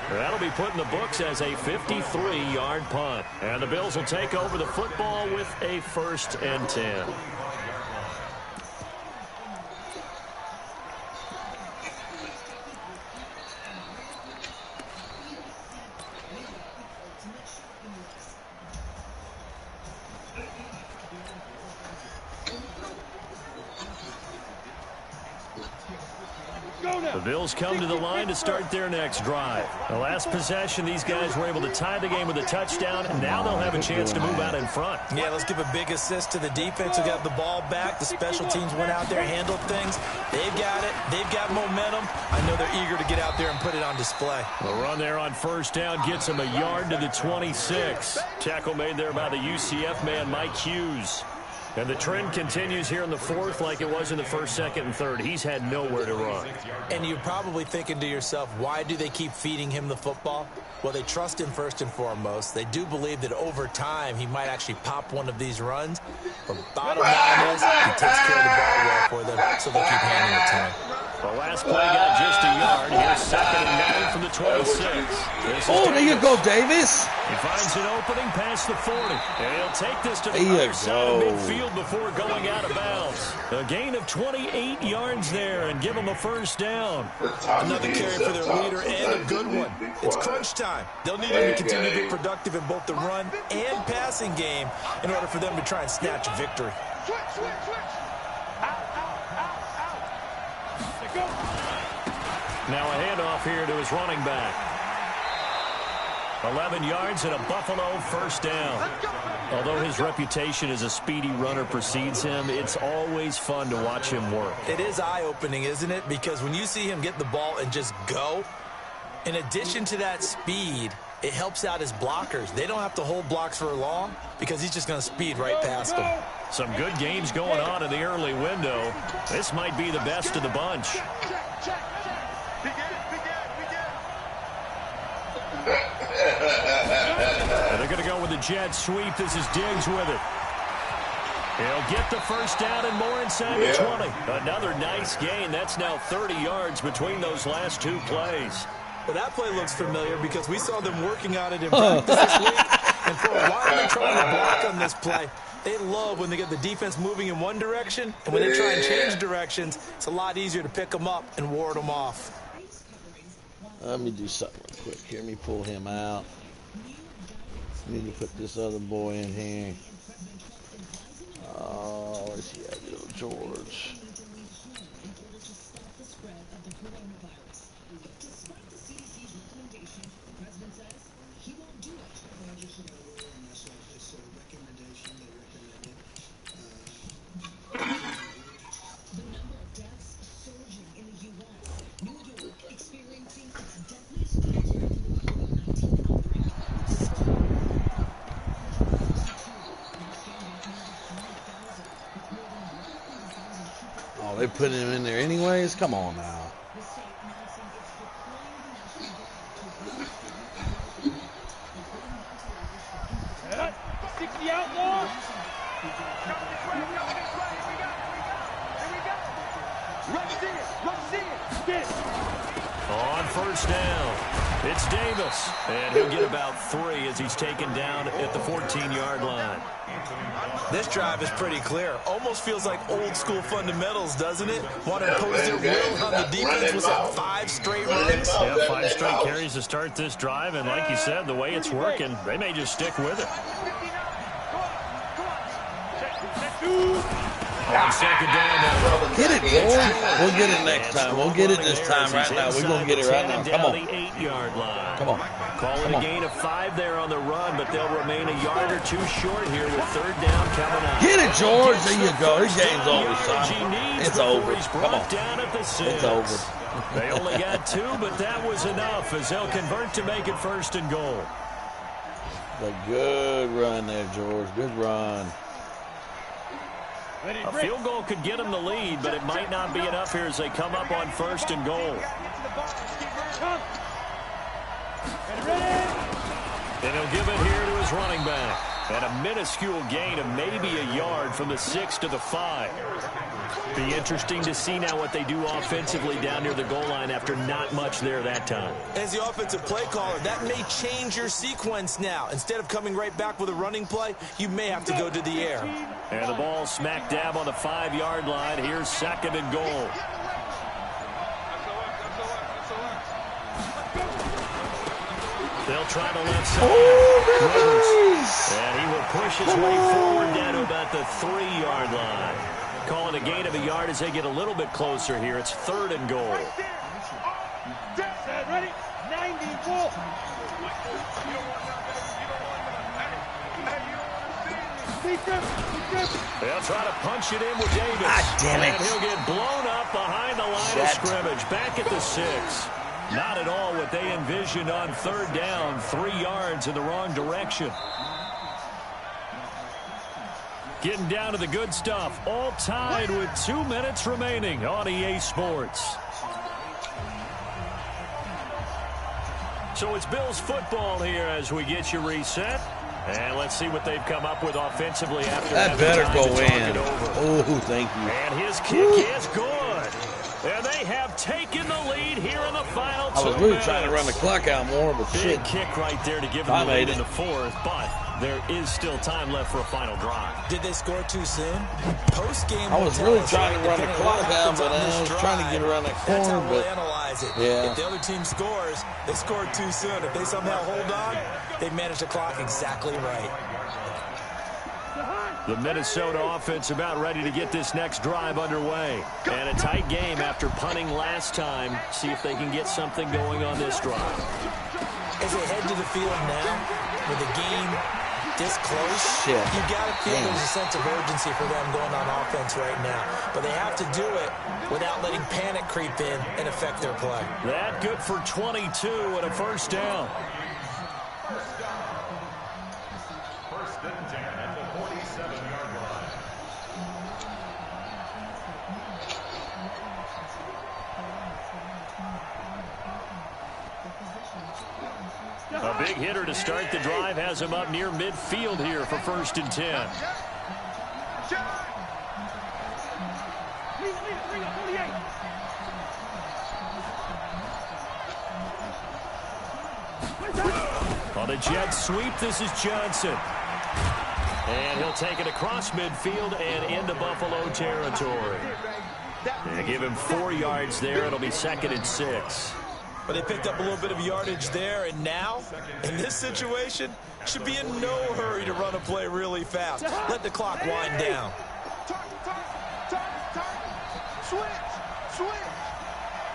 That'll be put in the books as a 53-yard punt. And the Bills will take over the football with a 1st and 10. The Bills come to the line to start their next drive. The last possession, these guys were able to tie the game with a touchdown, and now they'll have a chance to move out in front. Yeah, let's give a big assist to the defense who got the ball back. The special teams went out there, handled things. They've got it. They've got momentum. I know they're eager to get out there and put it on display. The run there on 1st down gets them a yard to the 26. Tackle made there by the UCF man, Mike Hughes. And the trend continues here in the 4th like it was in the 1st, 2nd, and 3rd. He's had nowhere to run. And you're probably thinking to yourself, why do they keep feeding him the football? Well, they trust him first and foremost. They do believe that over time he might actually pop one of these runs. But bottom line is he takes care of the ball well for them, so they keep handing it to him. The last play got just a yard. Here's 2nd and 9 from the 26. Oh, there you go, Davis. He finds an opening past the 40. And he'll take this to the other side of midfield before going out of bounds. A gain of 28 yards there and give him a 1st down. Another carry for their leader and a good one. It's crunch time. They'll need him to continue to be productive in both the run and passing game in order for them to try and snatch a victory. Now a handoff here to his running back. 11 yards and a Buffalo 1st down. Although his reputation as a speedy runner precedes him, it's always fun to watch him work. It is eye-opening, isn't it? Because when you see him get the ball and just go, in addition to that speed, it helps out his blockers. They don't have to hold blocks for long because he's just going to speed right past them. Some good games going on in the early window. This might be the best of the bunch. And they're going to go with the jet sweep. This is Diggs with it. He'll get the first down and more inside the 20. Another nice gain. That's now 30 yards between those last two plays. Well, that play looks familiar because we saw them working on it in practice this week. And for a while, they're trying to block on this play. They love when they get the defense moving in one direction, and when they try and change directions, it's a lot easier to pick them up and ward them off. Let me do something real quick here. Let me pull him out. Need to put this other boy in here. Oh, where's he at, little George? They put him in there anyways? Come on now. On first down, it's Davis. And he'll get about 3 as he's taken down at the 14-yard line. This drive is pretty clear. Almost feels like old school fundamentals, doesn't it? Want to impose their will on the defense with 5 straight runs. Yeah, 5 straight carries to start this drive, and like you said, the way it's working, they may just stick with it. On second down now. Get it, boy. We'll get it next time. We'll get it this time right now. We're going to get it right now. Come on. The 8-yard line. Come on. Calling a gain of 5 there on the run, but they'll remain a yard or 2 short here with third down coming up. Get it, George. There you go. This game's over, son. It's over. Come on. Down at the 6. It's over. They only got 2, but that was enough as they'll convert to make it first and goal. A good run there, George. Good run. A field goal could get them the lead, but it might not be enough here as they come up on first and goal. And he'll give it here to his running back. And a minuscule gain of maybe a yard from the 6 to the 5. Be interesting to see now what they do offensively down near the goal line after not much there that time. As the offensive play caller, that may change your sequence now. Instead of coming right back with a running play, you may have to go to the air. And the ball smack dab on the 5-yard line. Here's second and goal. They'll try the left side. And he will push his way forward down to about the 3-yard line. Calling a gain of a yard as they get a little bit closer here. It's third and goal. Ready? 94. They'll try to punch it in with Davis. Ah, damn it. And he'll get blown up behind the line of scrimmage. Back at the 6. Not at all what they envisioned on third down. 3 yards in the wrong direction. Getting down to the good stuff. All tied with 2 minutes remaining on EA Sports. So it's Bills football here as we get you reset. And let's see what they've come up with offensively after that better go in. Oh, thank you. And his kick is good. And they have taken the lead here in the final 2 minutes. I was really trying to run the clock out more, but big shit. Kick right there to give them the lead in the 4th, but there is still time left for a final drive. Did they score too soon? Post-game, I was really trying to run the clock out, but I was trying to get around that corner. That's how we'll but analyze it. Yeah. If the other team scores, they scored too soon. If they somehow hold on, they managed the clock exactly right. The Minnesota offense about ready to get this next drive underway. And a tight game after punting last time. See if they can get something going on this drive. As they head to the field now, with the game this close, shit. You got to feel there's a sense of urgency for them going on offense right now. But they have to do it without letting panic creep in and affect their play. That good for 22 and a first down. First and 10 at the 47-yard line. A big hitter to start the drive has him up near midfield here for first and 10. On a jet sweep, this is Johnson. And he'll take it across midfield and into Buffalo territory. They give him 4 yards there. It'll be 2nd and 6. But they picked up a little bit of yardage there, and now, in this situation, should be in no hurry to run a play really fast. Let the clock wind down. Switch.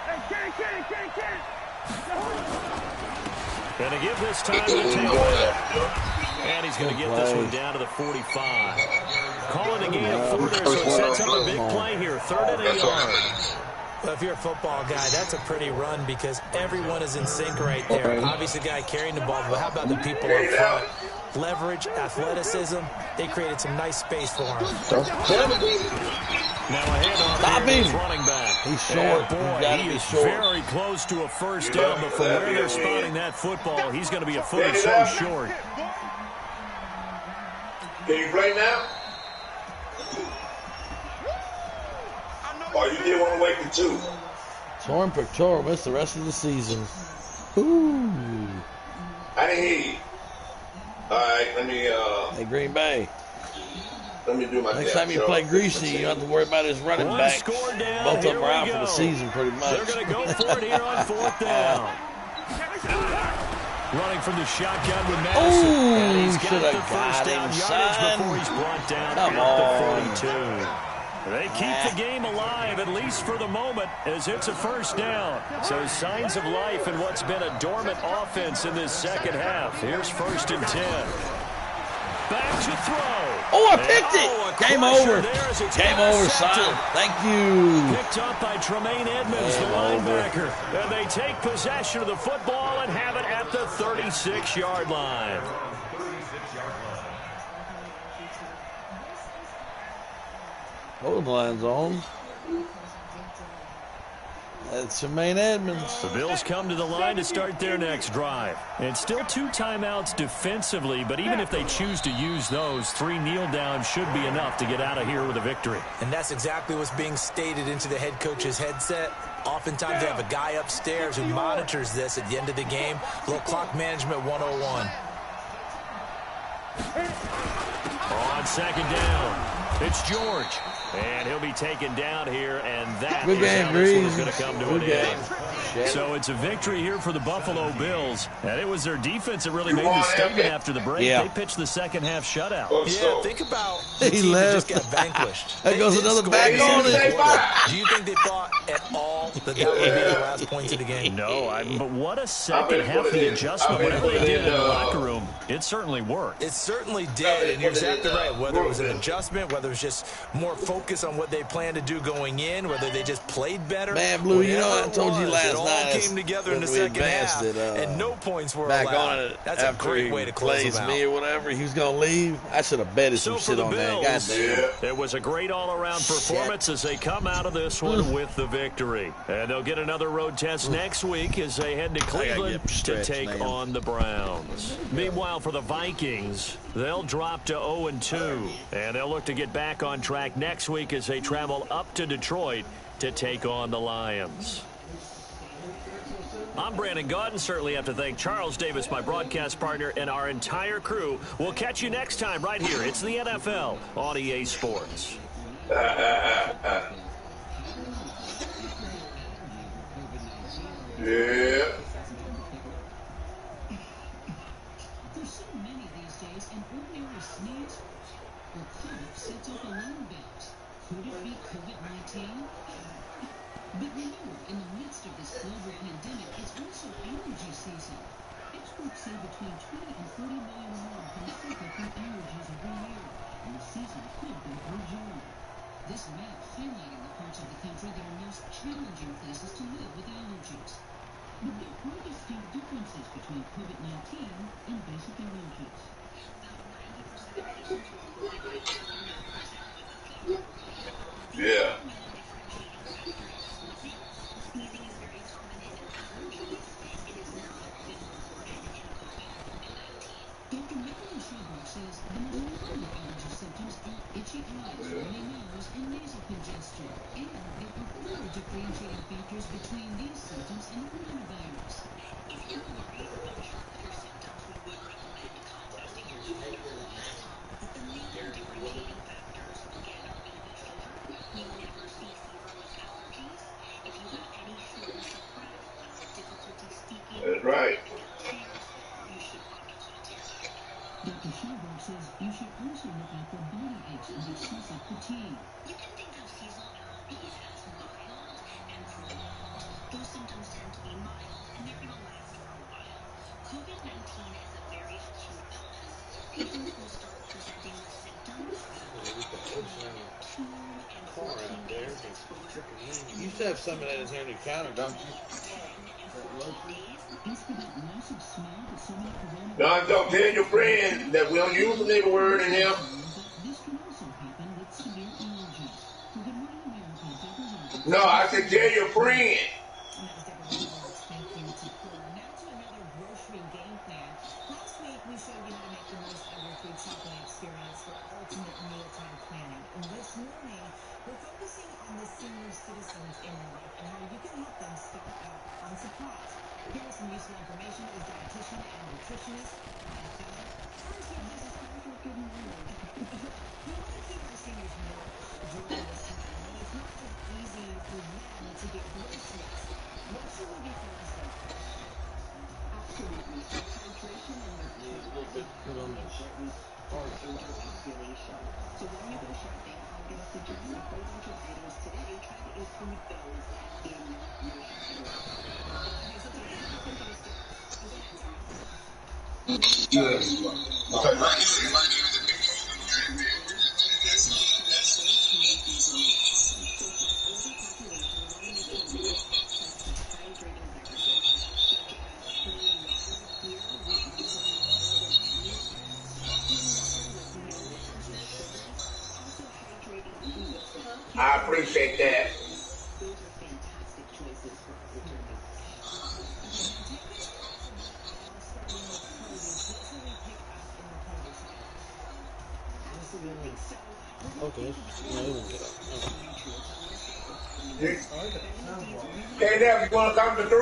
Hey, Gonna give this time to Taylor. And he's going to get this one down to the 45. Calling a gain of 4 there, so it sets up a big play here. 3rd and a yard. Well, if you're a football guy, that's a pretty run because everyone is in sync right there. Obviously, the guy carrying the ball, but how about the people up front? Leverage, athleticism, they created some nice space for him. Now a handoff here to the running back. He's short. Boy, he is very close to a first down, but from where they're spotting that football, he's going to be a foot or so short. Can you play now? Or you didn't want to wait for 2? Torn pectoral, missed the rest of the season. Ooh. I didn't hear you. All right, let me. Hey, Green Bay. Let me do my. Next time you play Greasy, you don't have to worry about his running back. Both of them are out for the season, pretty much. They're going to go for it here on 4th down. Running from the shotgun with Madison. And he's got the first down yardage before he's brought down at the 42. They keep the game alive, at least for the moment, as it's a first down. So signs of life in what's been a dormant offense in this second half. Here's 1st and 10. Back to throw. Oh, I picked it. Game over. Game over, son. Thank you. Picked up by Tremaine Edmonds, the linebacker. And they take possession of the football and have it at the 36-yard line. Hold the lines on. That's Tremaine Edmonds. The Bills come to the line to start their next drive. And still 2 timeouts defensively, but even if they choose to use those, 3 kneel downs should be enough to get out of here with a victory. And that's exactly what's being stated into the head coach's headset. Oftentimes they have a guy upstairs who monitors this at the end of the game. A little clock management 101. On 2nd down, it's George. And he'll be taken down here, and that is how this one is going to come to an end. So it's a victory here for the Buffalo Bills. And it was their defense that really made the statement after the break. They pitched the second half shutout. Yeah, think about the team that just got vanquished. There goes another back on it. Do you think they thought at all that that would be the last points of the game? No, but what a second half the adjustment, whatever they did in the locker room, it certainly worked. It certainly did, and you're exactly right. Whether it was an adjustment, whether it was just more focus on what they planned to do going in, whether they just played better. Man, Blue, you know I told you last night. It all came together in the second half, and no points were back allowed. On it. That's a great way to close them out. Me or whatever, he was going to leave. I should have betted some shit on that. Goddamn. It was a great all-around performance as they come out of this one with the victory. And they'll get another road test next week as they head to Cleveland to take on the Browns. Meanwhile, for the Vikings, they'll drop to 0-2. And they'll look to get back on track next week as they travel up to Detroit to take on the Lions. I'm Brandon Gaudin. Certainly have to thank Charles Davis, my broadcast partner, and our entire crew. We'll catch you next time right here. It's the NFL on EA Sports. Yeah. For so many these days, an ordinary sneeze or cough sets off alarm bells. Could it be COVID-19? But remember, in the midst of this global pandemic, it's also allergy season. Experts say between 20 and 40 million more can suffer from allergies every year, and the season could be through June. This map highlighting the parts of the country that are most challenging places to live with allergies. But there are distinct differences between COVID-19 and basic allergies. Yeah. Dr. Nicholas Schubert says the most common allergy symptoms are itchy eyes, nasal congestion, and there are 4 differentiating factors between these symptoms and coronavirus. If you're worried about your symptoms, we would recommend contacting your local hospital. But the main differentiating factors, again, are going to be fever. You'll never see fever with allergies. If you have any shortness of breath, difficulty speaking, That's right. you should probably contact your doctor. Dr. Schauberg says you should also look out for body aches and excessive fatigue. You can think of seasonal allergies as mild and prolonged. Those symptoms tend to be mild and they're going to last for a while. COVID-19 is a very acute illness. People who start presenting with symptoms between 2 and 14 days of exposure. You used to have some of that in there on the counter, don't you? 10 and 14 days. It's for that massive smell that so many coronavirus. Don, don't tell your friend that we don't use the nigga word in here. This can also happen with severe allergies. For Good Morning America, Deborah Roberts. No, I said tell your friend. Thank you to Cora. Now to another grocery game plan. Last week, we showed you how to make the most of your food shopping experience for ultimate mealtime planning. And this morning, we're focusing on the senior citizens in your life and how you can help them stock up on supplies. Here's some useful information with dietitian and nutritionist Ryan Feller. First, this is for Good Morning. We want to keep our seniors nourished during this time, and it's not just easy for them to get groceries. What should we be focused on? Absolutely. Hydration and nutrition is an important part of your population. So when you go shopping, I'm going to suggest a whole bunch of items today. Try to include those in your shopping list. I appreciate that. Those are fantastic choices for our returning. Absolutely. Okay. No, we won't get up. Hey, now, you want to come to 3?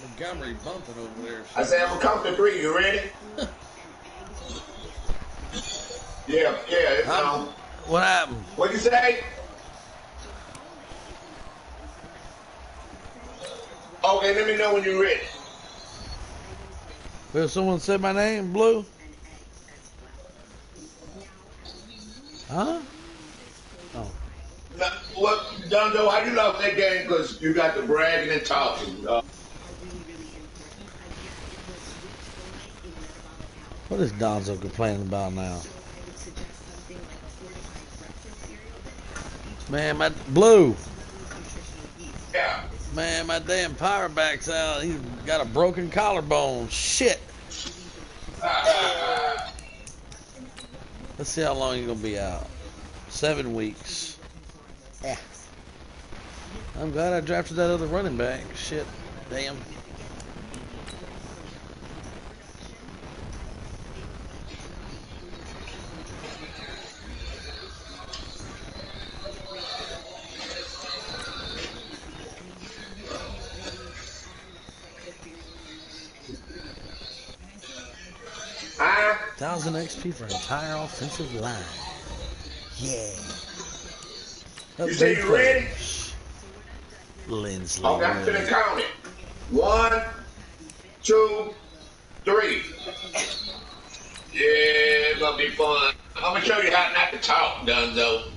Montgomery bumping over there. I said, I'm going to come to 3. You ready? Yeah, it's on. What happened? What'd you say? Okay, let me know when you're ready. Will someone say my name, Blue? Huh? Oh. Now, what, Dondo, how you lost that game? Because you got the bragging and talking. What is Donzo complaining about now? Man, my Blue. Yeah. Man, my damn power back's out. He's got a broken collarbone. Shit. Let's see how long he's gonna be out. 7 weeks. Yeah. I'm glad I drafted that other running back. Shit. Damn. Huh? 1,000 XP for entire offensive line. Yeah. You say you ready? Lindsley. Okay, I'm finna count it. 1, 2, 3. Yeah, it's gonna be fun. I'm gonna show you how not to talk, Dunzo.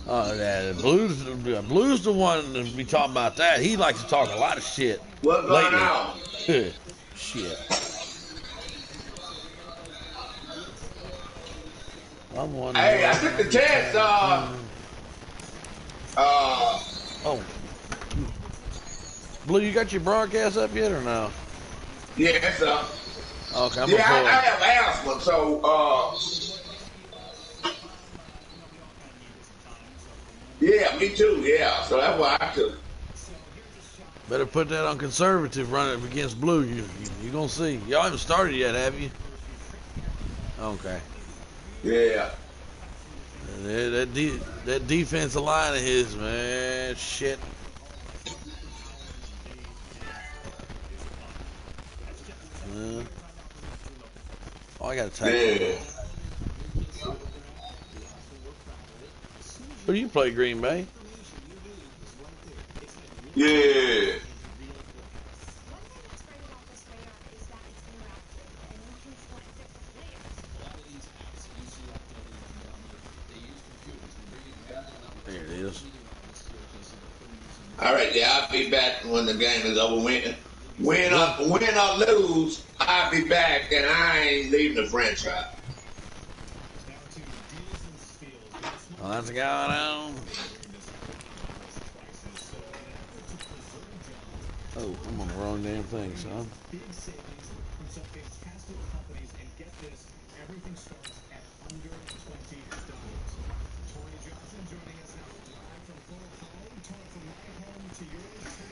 Oh, yeah, Blue's the one to be talking about that. He likes to talk a lot of shit. What's going on? Shit. I'm wondering. Hey, I took the test. Oh. Blue, you got your broadcast up yet or no? Yeah, so. Okay, I'm Yeah, gonna I have asthma, so, yeah, me too, yeah. So that's why I took. better put that on conservative, run it against Blue. You gonna see. Y'all haven't started yet, have you? Okay. Yeah. That defensive line of his, man, shit. Oh, I got to tackle him. Who do you play, Green Bay? Yeah. There it is. All right, yeah, I'll be back when the game is over. Win or lose, I'll be back, and I ain't leaving the franchise. Well, that's going on. Oh, I'm on the wrong damn thing, son. Big savings from some fantastic companies, and get this, everything starts at under $20. Tori Johnson joining us now live from Full Home. Tori, from my home to yours.